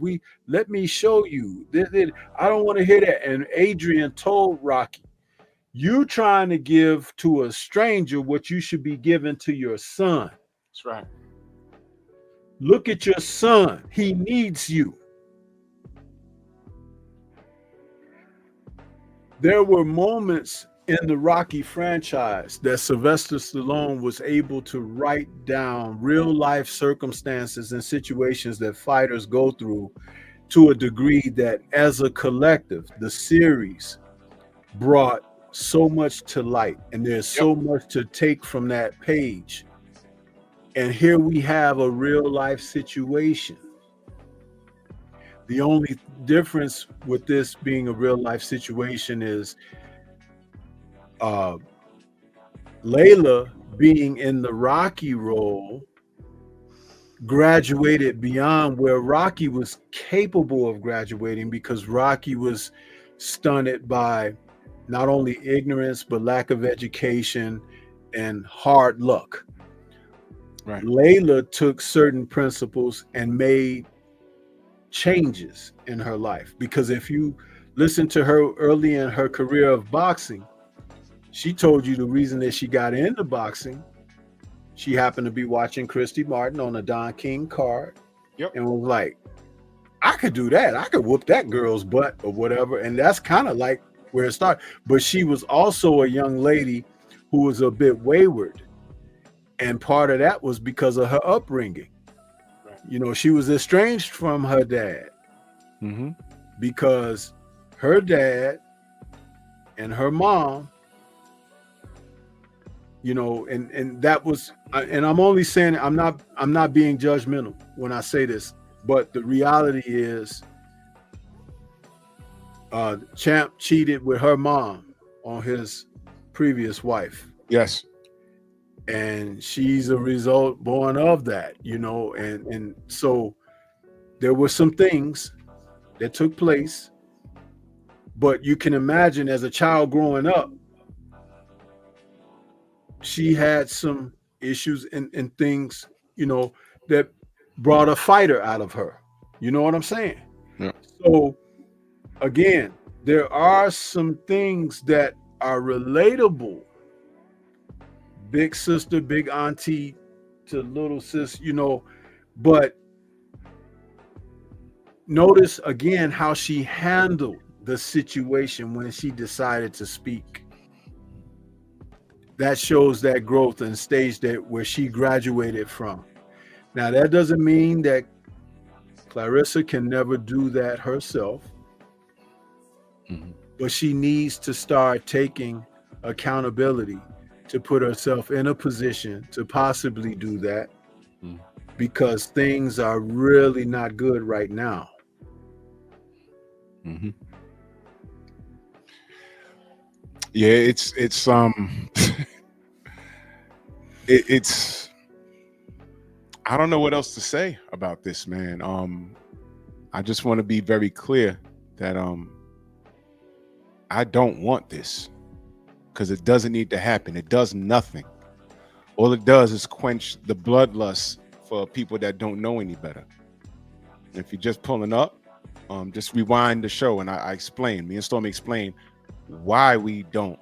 Let me show you. I don't want to hear that. And Adrian told Rocky, you trying to give to a stranger what you should be giving to your son. That's right. Look at your son. He needs you. There were moments in the Rocky franchise that Sylvester Stallone was able to write down real life circumstances and situations that fighters go through to a degree that as a collective, the series brought so much to light and there's so much to take from that page. And here we have a real life situation. The only difference with this being a real life situation is Laila being in the Rocky role graduated beyond where Rocky was capable of graduating because Rocky was stunted by not only ignorance but lack of education and hard luck. Right. Laila took certain principles and made changes in her life, because if you listen to her early in her career of boxing, she told you the reason that she got into boxing, she happened to be watching Christy Martin on a Don King card and was like, I could do that. I could whoop that girl's butt or whatever. And that's kind of like where it started. But she was also a young lady who was a bit wayward. And part of that was because of her upbringing. Right. She was estranged from her dad because her dad and her mom, and that was, and I'm only saying, I'm not being judgmental when I say this, but the reality is Champ cheated with her mom on his previous wife. Yes. And she's a result born of that, and so there were some things that took place, but you can imagine as a child growing up, she had some issues and things, that brought a fighter out of her. You know what I'm saying? Yeah. So again, there are some things that are relatable. Big sister, big auntie to little sis, but notice again how she handled the situation when she decided to speak. That shows that growth and stage that where she graduated from. Now, that doesn't mean that Claressa can never do that herself, but she needs to start taking accountability to put herself in a position to possibly do that because things are really not good right now. Mm-hmm. Yeah, it's it's I don't know what else to say about this, man. I just want to be very clear that I don't want this, because it doesn't need to happen. It does nothing. All it does is quench the bloodlust for people that don't know any better. And if you're just pulling up, just rewind the show, and I explain. Me and Stormy explain why we don't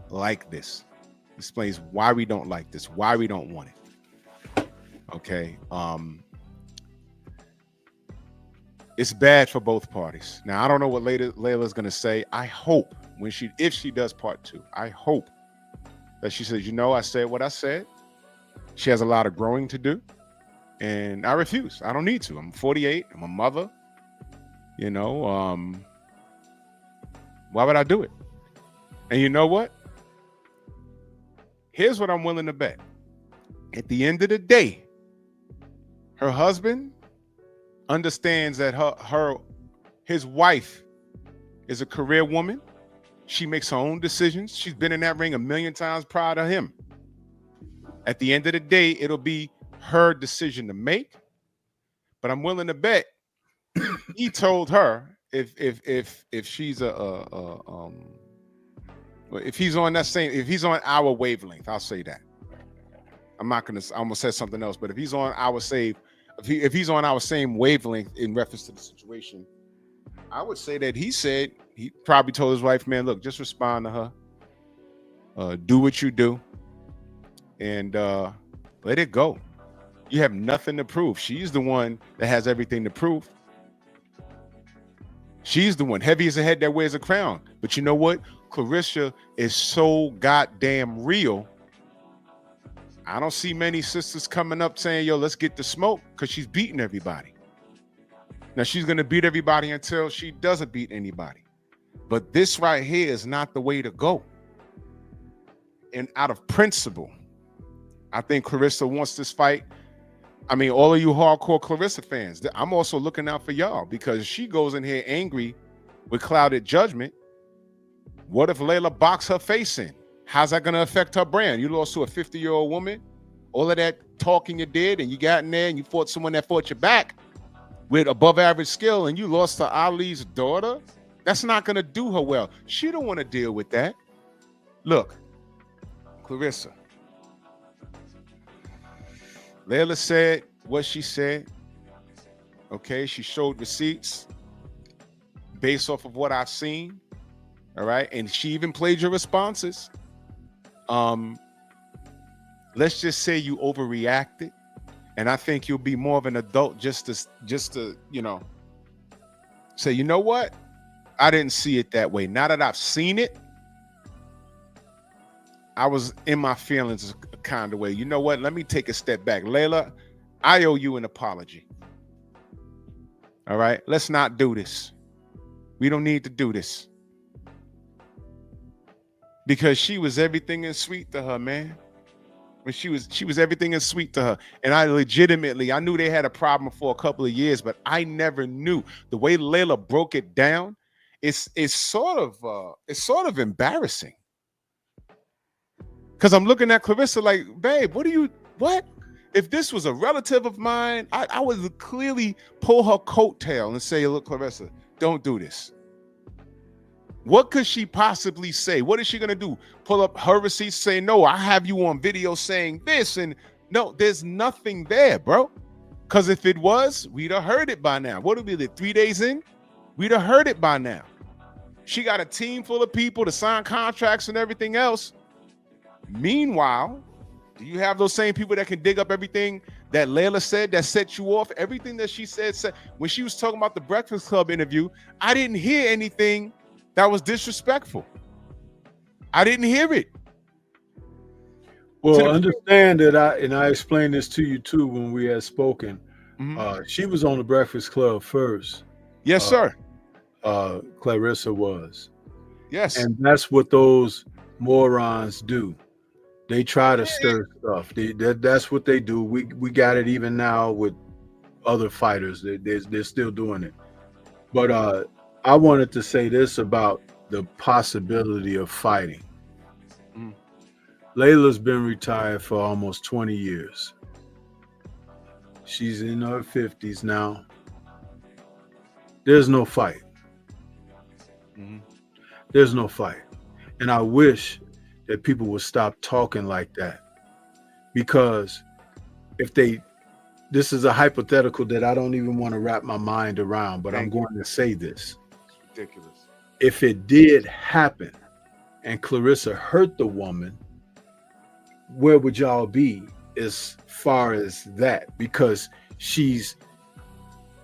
like this. Explains why we don't like this, why we don't want it. Okay. It's bad for both parties. Now, I don't know what Layla's gonna say. I hope if she does part 2, I hope that she says, I said what I said. She has a lot of growing to do, and I refuse. I don't need to. I'm 48. I'm a mother. Why would I do it? And you know what? Here's what I'm willing to bet. At the end of the day, her husband understands that his wife is a career woman. She makes her own decisions. She's been in that ring a million times prior to him. At the end of the day, it'll be her decision to make. But I'm willing to bet he told her if she's if he's on our wavelength, I'll say that. I'm almost said something else, but if he's on our if he's on our same wavelength in reference to the situation, I would say that he probably told his wife, man, look, just respond to her, do what you do, and let it go. You have nothing to prove. She's the one that has everything to prove. She's the one, heavy as a head that wears a crown. But you know what? Claressa is so goddamn real. I don't see many sisters coming up saying, yo, let's get the smoke, because she's beating everybody. Now, she's going to beat everybody until she doesn't beat anybody. But this right here is not the way to go. And out of principle, I think Claressa wants this fight. I mean, all of you hardcore Claressa fans, I'm also looking out for y'all, because she goes in here angry with clouded judgment. What if Laila box her face in? How's that going to affect her brand? You lost to a 50-year-old woman. All of that talking you did, and you got in there and you fought someone that fought you back with above average skill, and you lost to Ali's daughter. That's not going to do her well. She don't want to deal with that. Look, Claressa, Laila said what she said. Okay, she showed receipts based off of what I've seen. All right, and she even played your responses. Let's just say you overreacted, and I think you'll be more of an adult just to say, you know what? I didn't see it that way. Now that I've seen it, I was in my feelings a kind of way. You know what? Let me take a step back. Laila, I owe you an apology. All right? Let's not do this. We don't need to do this. Because she was everything and sweet to her, man. When she was everything and sweet to her. And I knew they had a problem for a couple of years, but I never knew. The way Laila broke it down, it's sort of embarrassing. Because I'm looking at Claressa like, babe, what? If this was a relative of mine, I would clearly pull her coattail and say, look, Claressa, don't do this. What could she possibly say? What is she going to do? Pull up her receipts, say, no, I have you on video saying this. And no, there's nothing there, bro. Because if it was, we'd have heard it by now. What would be 3 days in? We'd have heard it by now. She got a team full of people to sign contracts and everything else. Meanwhile, do you have those same people that can dig up everything that Laila said that set you off? Everything that she said when she was talking about the Breakfast Club interview, I didn't hear anything that was disrespectful. I didn't hear it. Well, understand that I explained this to you too when we had spoken. Mm-hmm. She was on the Breakfast Club first. Yes, sir. Claressa was. Yes. And that's what those morons do. They try to stir stuff. That's what they do. We got it even now with other fighters. They're still doing it. But I wanted to say this about the possibility of fighting. Mm. Laila's been retired for almost 20 years. She's in her 50s now. There's no fight. Mhm. There's no fight. And I wish that people would stop talking like that. Because this is a hypothetical that I don't even want to wrap my mind around, but I'm going to say this. Ridiculous. If it did happen and Claressa hurt the woman, where would y'all be as far as that? Because she's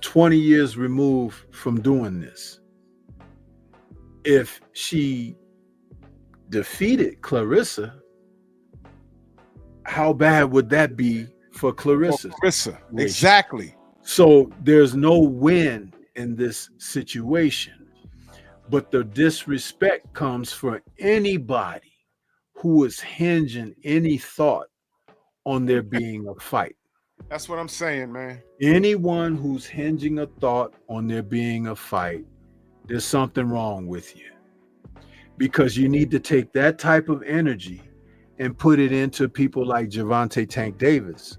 20 years removed from doing this. If she defeated Claressa, how bad would that be for Claressa? Claressa, exactly. So there's no win in this situation, but the disrespect comes for anybody who is hinging any thought on there being a fight. That's what I'm saying, man. Anyone who's hinging a thought on there being a fight, there's something wrong with you. Because you need to take that type of energy and put it into people like Gervonta Tank Davis,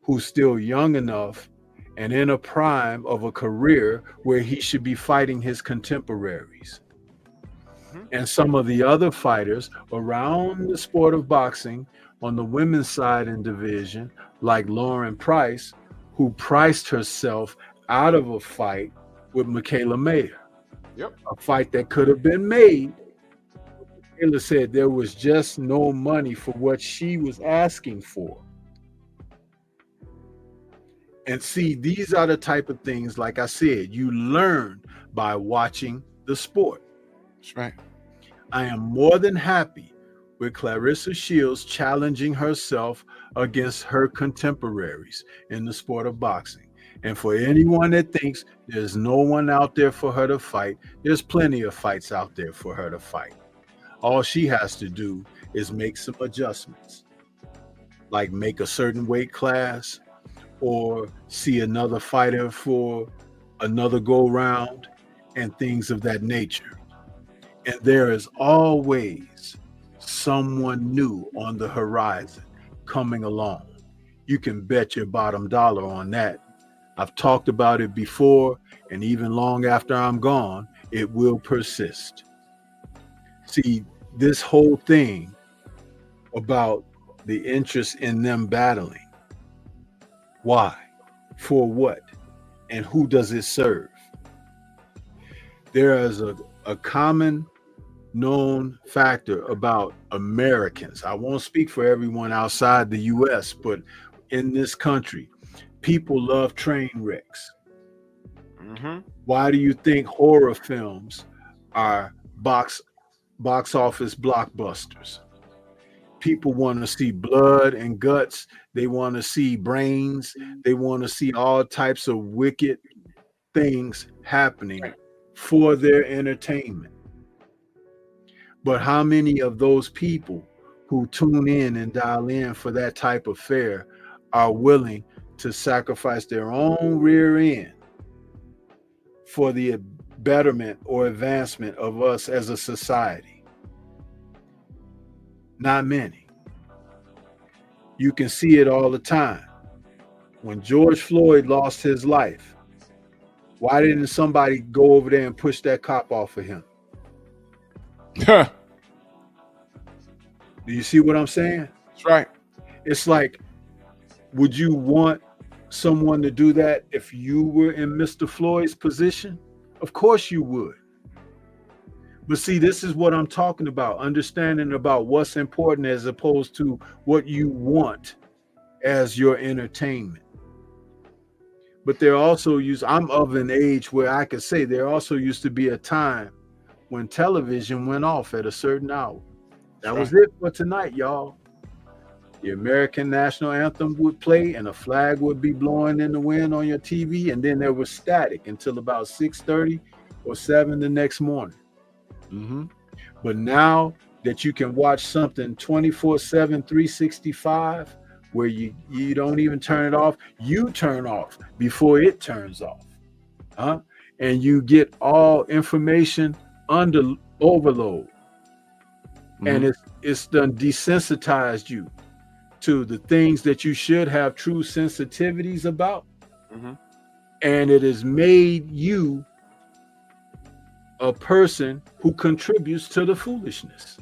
who's still young enough and in a prime of a career where he should be fighting his contemporaries. And some of the other fighters around the sport of boxing on the women's side in division, like Lauren Price, who priced herself out of a fight with Michaela Mayer. Yep. A fight that could have been made. Michaela said there was just no money for what she was asking for. And see, these are the type of things, like I said, you learn by watching the sport. That's right. I am more than happy with Claressa Shields challenging herself against her contemporaries in the sport of boxing. And for anyone that thinks there's no one out there for her to fight, there's plenty of fights out there for her to fight. All she has to do is make some adjustments, like make a certain weight class or see another fighter for another go round and things of that nature. And there is always someone new on the horizon coming along. You can bet your bottom dollar on that. I've talked about it before, and even long after I'm gone, it will persist. See, this whole thing about the interest in them battling, why, for what, and who does it serve? There is a common known factor about Americans. I won't speak for everyone outside the US, but in this country, people love train wrecks. Why do you think horror films are box office blockbusters? People want to see blood and guts. They want to see brains. They want to see all types of wicked things happening for their entertainment. But how many of those people who tune in and dial in for that type of fare are willing to sacrifice their own rear end for the betterment or advancement of us as a society? Not many. You can see it all the time. When George Floyd lost his life, why didn't somebody go over there and push that cop off of him? Do you see what I'm saying? That's right. It's like, would you want someone to do that if you were in Mr. Floyd's position? Of course you would. But see, this is what I'm talking about, understanding about what's important as opposed to what you want as your entertainment. But there also I'm of an age where I could say there also used to be a time when television went off at a certain hour. That was it for tonight, y'all. The American national anthem would play and a flag would be blowing in the wind on your TV, and then there was static until about 6:30 or 7 the next morning. But now that you can watch something 24/7, 365, where you don't even turn it off. You turn off before it turns off. Huh? And you get all information under overload. And it's done desensitized you to the things that you should have true sensitivities about. And it has made you a person who contributes to the foolishness.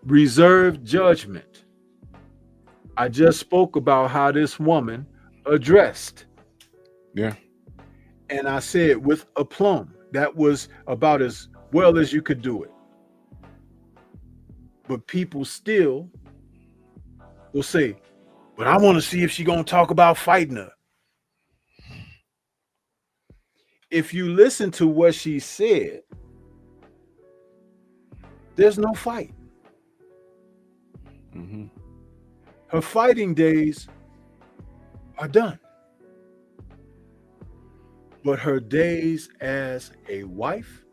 Reserved judgment. I just spoke about how this woman addressed. Yeah. And I said with aplomb, that was about as well as you could do it. But people still will say, but I want to see if she's going to talk about fighting her. If you listen to what she said, there's no fight. Her fighting days are done. But her days as a wife,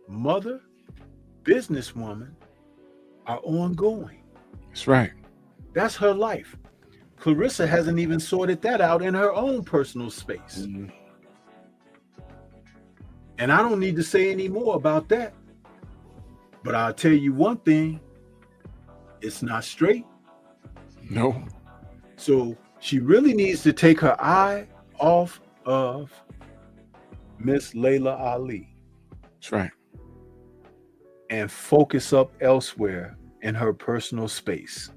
mother, businesswoman are ongoing. That's right. That's her life. Claressa hasn't even sorted that out in her own personal space. And I don't need to say any more about that. But I'll tell you one thing, it's not straight. No. So she really needs to take her eye off of Miss Laila Ali. That's right. And focus up elsewhere in her personal space.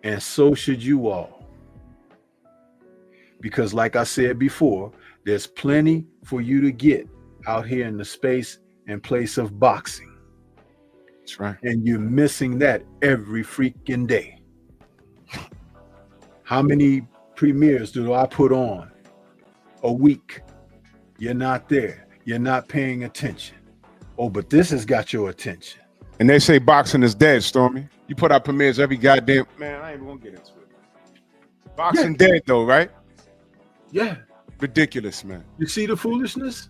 And so should you all. Because like I said before, there's plenty for you to get out here in the space and place of boxing. That's right. And you're missing that every freaking day. How many premieres do I put on a week? You're not there. You're not paying attention. Oh, but this has got your attention. And they say boxing is dead, Stormy. You put out premieres every goddamn... Man, I ain't even gonna get into it. Boxing dead, though, right? Yeah. Ridiculous, man. You see the foolishness?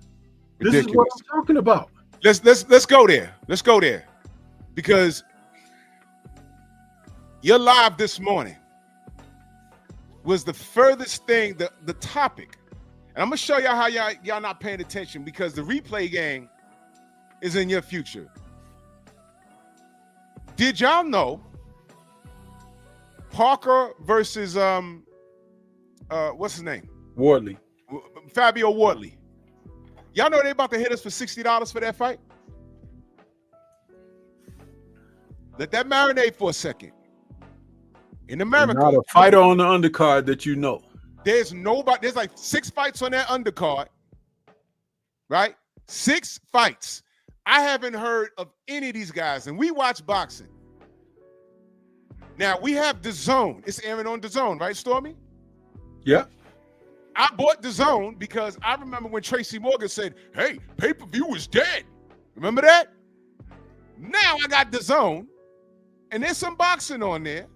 Ridiculous. This is what I'm talking about. Let's go there. Let's go there. Because your live this morning was the furthest thing, the topic. And I'm gonna show y'all how y'all not paying attention, because the replay game is in your future. Did y'all know Parker versus what's his name? Wardley. Fabio Wardley. Y'all know they about to hit us for $60 for that fight? Let that marinate for a second. In America, Not a fighter on the undercard that you know. there's nobody, there's like 6 fights on that undercard, right? 6 fights. I haven't heard of any of these guys, and we watch boxing. Now, we have DAZN. It's airing on DAZN, right, Stormy? Yeah. I bought DAZN because I remember when Tracy Morgan said, hey, pay-per-view is dead. Remember that? Now I got DAZN, and there's some boxing on there.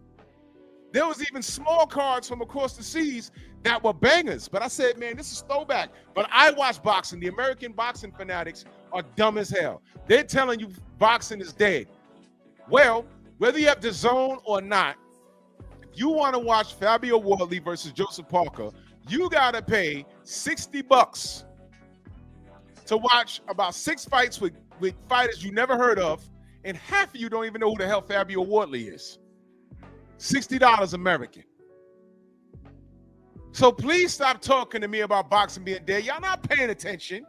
There was even small cards from across the seas that were bangers. But I said, man, this is throwback. But I watch boxing. The American boxing fanatics are dumb as hell. They're telling you boxing is dead. Well, whether you have DAZN or not, if you want to watch Fabio Wardley versus Joseph Parker, you got to pay $60 to watch about 6 fights with fighters you never heard of, and half of you don't even know who the hell Fabio Wardley is. $60 American. So please stop talking to me about boxing being dead. Y'all not paying attention.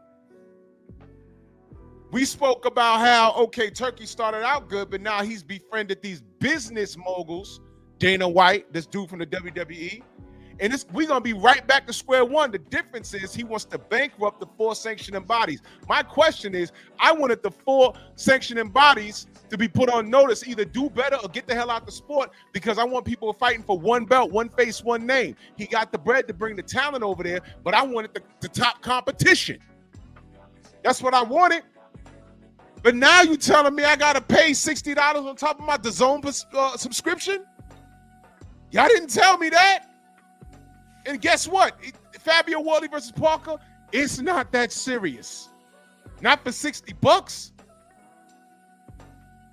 We spoke about how, okay, Turkey started out good, but now he's befriended these business moguls, Dana White, this dude from the WWE. And we're going to be right back to square one. The difference is he wants to bankrupt the 4 sanctioning bodies. My question is, I wanted the 4 sanctioning bodies to be put on notice, either do better or get the hell out the sport, because I want people fighting for one belt, one face, one name. He got the bread to bring the talent over there, but I wanted the top competition. That's what I wanted. But now you telling me I got to pay $60 on top of my DAZN subscription? Y'all didn't tell me that. And guess what? Fabio Wardley versus Parker, it's not that serious. Not for $60.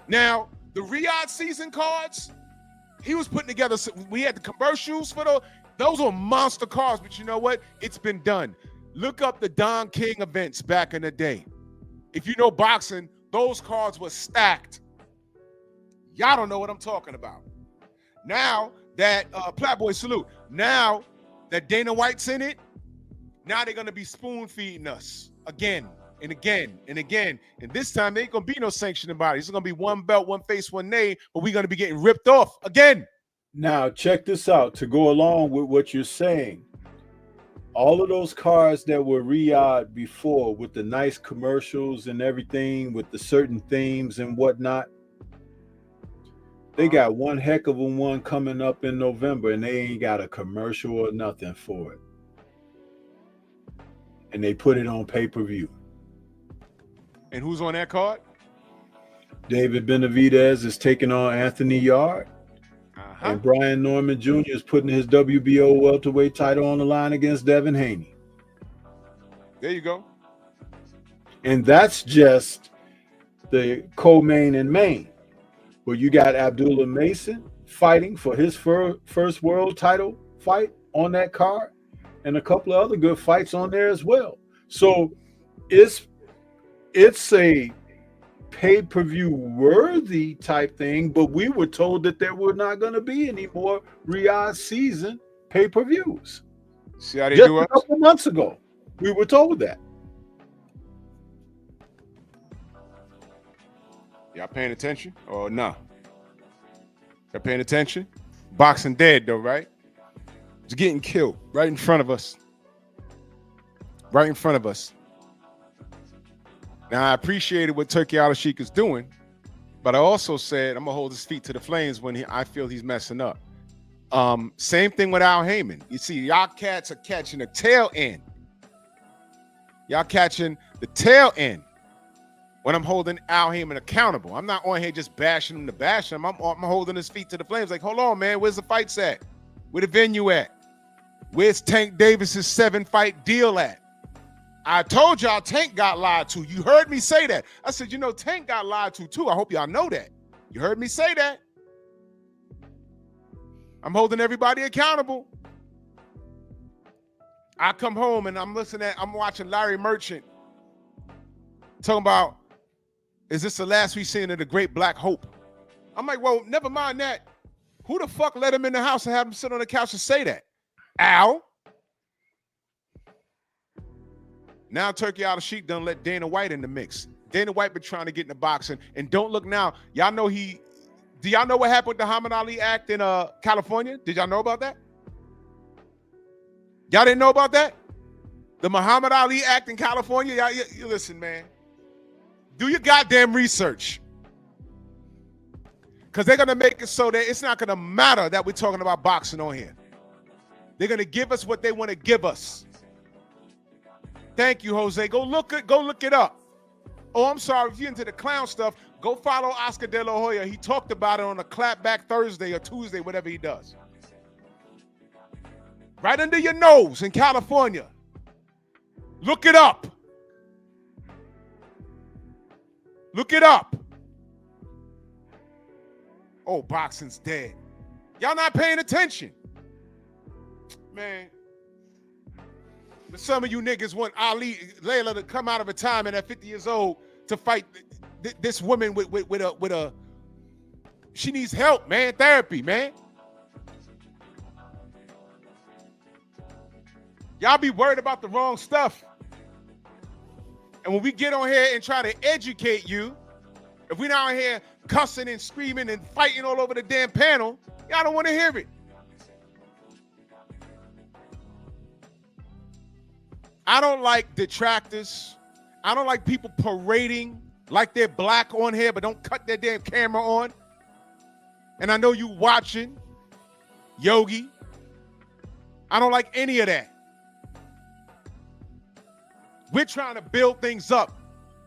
Now, the Riyadh season cards, he was putting together, we had the commercials for those were monster cards, but you know what? It's been done. Look up the Don King events back in the day. If you know boxing, those cards were stacked. Y'all don't know what I'm talking about. Now that, Platboy salute, now that Dana White's in it, now they're going to be spoon feeding us again and again and again. And this time, there ain't going to be no sanctioning bodies. It's going to be one belt, one face, one name, but we're going to be getting ripped off again. Now, check this out to go along with what you're saying. All of those cars that were Riyadh before with the nice commercials and everything with the certain themes and whatnot, they got one heck of a one coming up in November and they ain't got a commercial or nothing for it. And they put it on pay-per-view. And who's on that card? David Benavidez is taking on Anthony Yard. And Brian Norman Jr. is putting his WBO welterweight title on the line against Devin Haney. There you go. And that's just the co-main and main. Where you got Abdullah Mason fighting for his first world title fight on that card. And a couple of other good fights on there as well. So it's a pay-per-view worthy type thing, but we were told that there were not going to be any more Riyadh season pay-per-views. See how they Just do a us? couple months ago, we were told that. Y'all paying attention or no? Y'all paying attention? Boxing dead though, right? It's getting killed right in front of us. Right in front of us. Now, I appreciated what Turkey Al-Sheikh is doing, but I also said I'm going to hold his feet to the flames when I feel he's messing up. Same thing with Al Heyman. You see, y'all cats are catching the tail end. Y'all catching the tail end when I'm holding Al Heyman accountable. I'm not on here just bashing him to bash him. I'm holding his feet to the flames like, hold on, man, where's the fights at? Where the venue at? Where's Tank Davis's 7-fight deal at? I told y'all Tank got lied to. You heard me say that. I said, you know, Tank got lied to too. I hope y'all know that. You heard me say that. I'm holding everybody accountable. I come home and I'm watching Larry Merchant talking about, is this the last we seen of the great Black Hope? I'm like, well, never mind that. Who the fuck let him in the house and have him sit on the couch and say that? Al? Now Turkey Al-Sheikh done let Dana White in the mix. Dana White been trying to get in the boxing. And don't look now. Y'all know do y'all know what happened with the Muhammad Ali Act in California? Did y'all know about that? Y'all didn't know about that? The Muhammad Ali Act in California? Y'all, you listen, man. Do your goddamn research. Because they're going to make it so that it's not going to matter that we're talking about boxing on here. They're going to give us what they want to give us. Thank you, Jose. Go look it up. Oh, I'm sorry. If you're into the clown stuff, go follow Oscar De La Hoya. He talked about it on a Clapback Thursday or Tuesday, whatever he does. Right under your nose in California. Look it up. Look it up. Oh, boxing's dead. Y'all not paying attention. Man. But some of you niggas want Laila to come out of retirement at 50 years old to fight this woman with a she needs help, man, therapy, man. Y'all be worried about the wrong stuff. And when we get on here and try to educate you, if we're not on here cussing and screaming and fighting all over the damn panel, y'all don't want to hear it. I don't like detractors. I don't like people parading like they're black on here, but don't cut their damn camera on. And I know you watching, Yogi. I don't like any of that. We're trying to build things up.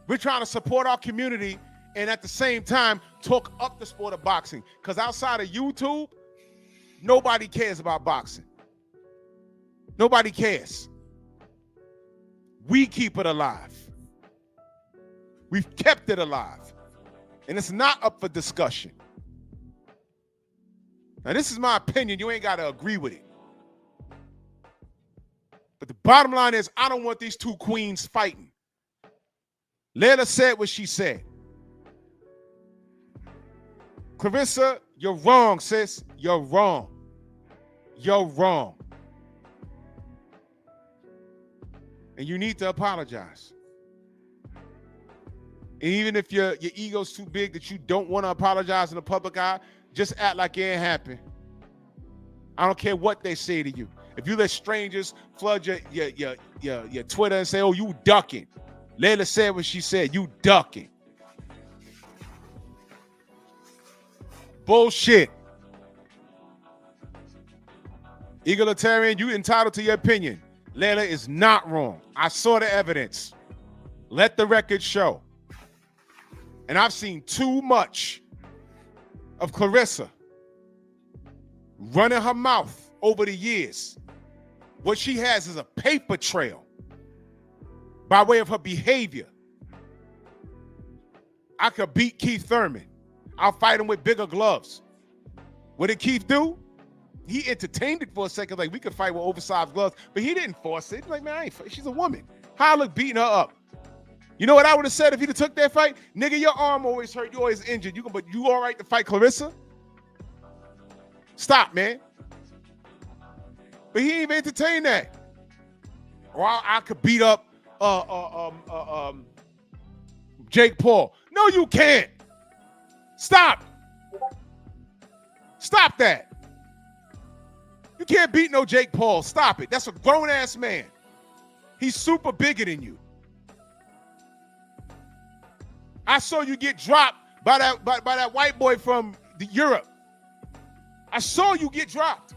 We're trying to support our community and at the same time talk up the sport of boxing. Because outside of YouTube, nobody cares about boxing. Nobody cares. We keep it alive. We've kept it alive. And it's not up for discussion. Now, this is my opinion. You ain't got to agree with it. But the bottom line is, I don't want these two queens fighting. Laila said what she said. Claressa, you're wrong, sis. You're wrong. You're wrong. And you need to apologize. And even if your ego's too big that you don't want to apologize in the public eye, just act like it ain't happened. I don't care what they say to you. If you let strangers flood your Twitter and say, oh, you ducking. Laila said what she said, you ducking. Bullshit. Egalitarian, you entitled to your opinion. Laila is not wrong. I saw the evidence. Let the record show. And I've seen too much of Claressa running her mouth over the years. What she has is a paper trail by way of her behavior. I could beat Keith Thurman. I'll fight him with bigger gloves. What did Keith do? He entertained it for a second, like we could fight with oversized gloves, but he didn't force it. Like, man, she's a woman. How I look beating her up. You know what I would have said if he'd have took that fight? Nigga, your arm always hurt. You always injured. But you all right to fight Claressa? Stop, man. But he ain't even entertained that. Or I could beat up Jake Paul. No, you can't. Stop. Stop that. You can't beat no Jake Paul. Stop it. That's a grown-ass man. He's super bigger than you. I saw you get dropped by that white boy from Europe. I saw you get dropped.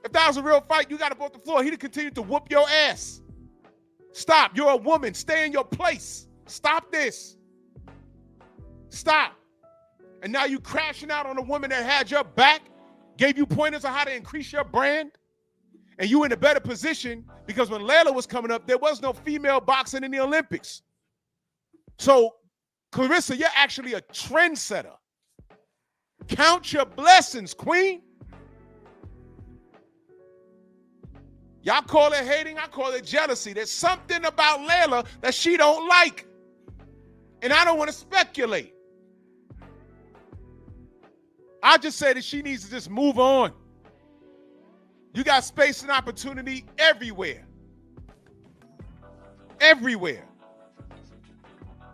If that was a real fight, you got up off the floor. He'd have continued to whoop your ass. Stop. You're a woman. Stay in your place. Stop this. Stop. And now you crashing out on a woman that had your back, gave you pointers on how to increase your brand, and you in a better position because when Laila was coming up, there was no female boxing in the Olympics. So, Claressa, you're actually a trendsetter. Count your blessings, queen. Y'all call it hating, I call it jealousy. There's something about Laila that she don't like. And I don't want to speculate. I just say that she needs to just move on. You got space and opportunity everywhere. Everywhere.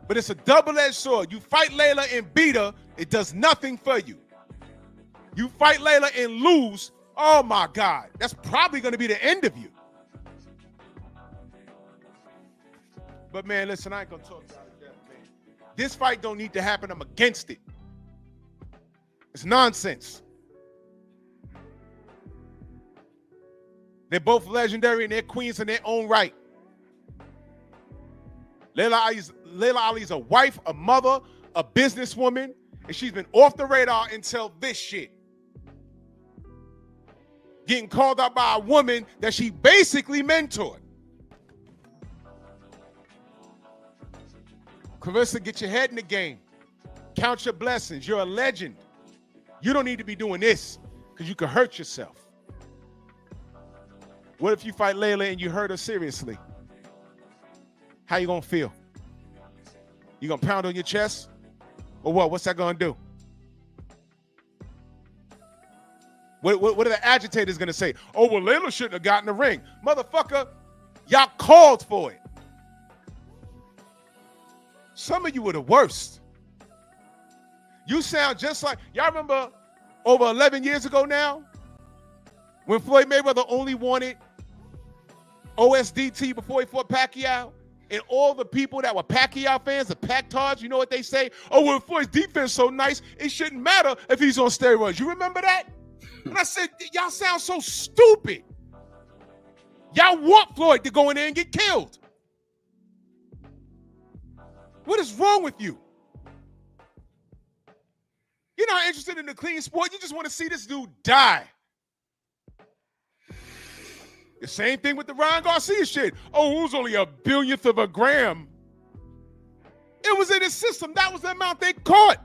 But it's a double-edged sword. You fight Laila and beat her, it does nothing for you. You fight Laila and lose, oh my God, that's probably going to be the end of you. But man, listen, I ain't going to talk about it, man. This fight don't need to happen. I'm against it. It's nonsense. They're both legendary and they're queens in their own right. Laila Ali's a wife, a mother, a businesswoman, and she's been off the radar until this shit. Getting called out by a woman that she basically mentored. Claressa, get your head in the game. Count your blessings. You're a legend. You don't need to be doing this because you could hurt yourself. What if you fight Laila and you hurt her seriously? How you gonna feel? You gonna pound on your chest? Or what? What's that gonna do? What are the agitators gonna say? Oh, well, Laila shouldn't have gotten the ring. Motherfucker, y'all called for it. Some of you were the worst. You sound just like, y'all remember over 11 years ago now, when Floyd Mayweather only wanted OSDT before he fought Pacquiao? And all the people that were Pacquiao fans, the Pactards, you know what they say? Oh, well, Floyd's defense so nice, it shouldn't matter if he's on steroids. You remember that? And I said, y'all sound so stupid. Y'all want Floyd to go in there and get killed. What is wrong with you? You're not interested in the clean sport. You just want to see this dude die. The same thing with the Ryan Garcia shit. Oh, it was only a billionth of a gram. It was in his system. That was the amount they caught.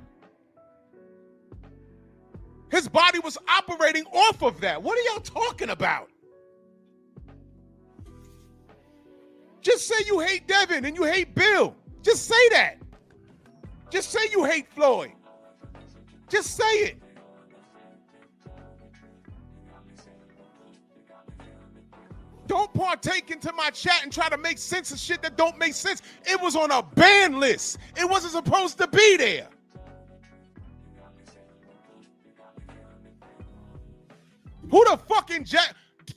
His body was operating off of that. What are y'all talking about? Just say you hate Devin and you hate Bill. Just say that. Just say you hate Floyd. Just say it. Don't partake into my chat and try to make sense of shit that don't make sense. It was on a ban list. It wasn't supposed to be there. Who the fuck inject?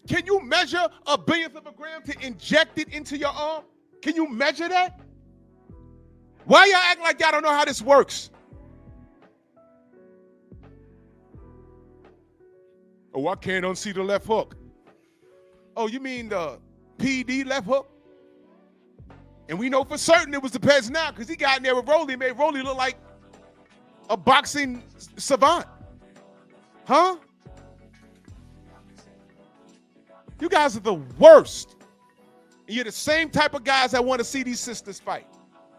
Can you measure a billionth of a gram to inject it into your arm? Can you measure that? Why y'all act like y'all don't know how this works? Oh, I can't unsee the left hook. Oh, you mean the PD left hook? And we know for certain it was the Pez now because he got in there with Rolly and made Rolly look like a boxing savant. Huh? You guys are the worst. And you're the same type of guys that want to see these sisters fight.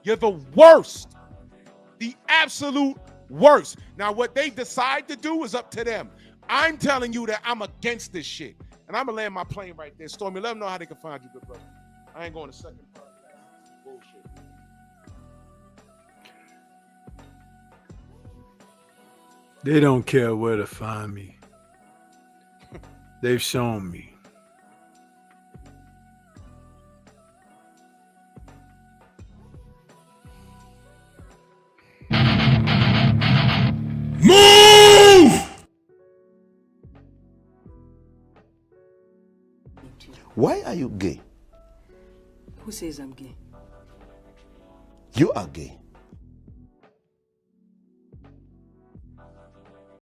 You're the worst. The absolute worst. Now, what they decide to do is up to them. I'm telling you that I'm against this shit. And I'm going to land my plane right there. Stormy, let them know how they can find you, good brother. I ain't going to second part of that bullshit. They don't care where to find me. They've shown me. Move! Why are you gay? Who says I'm gay? You are gay.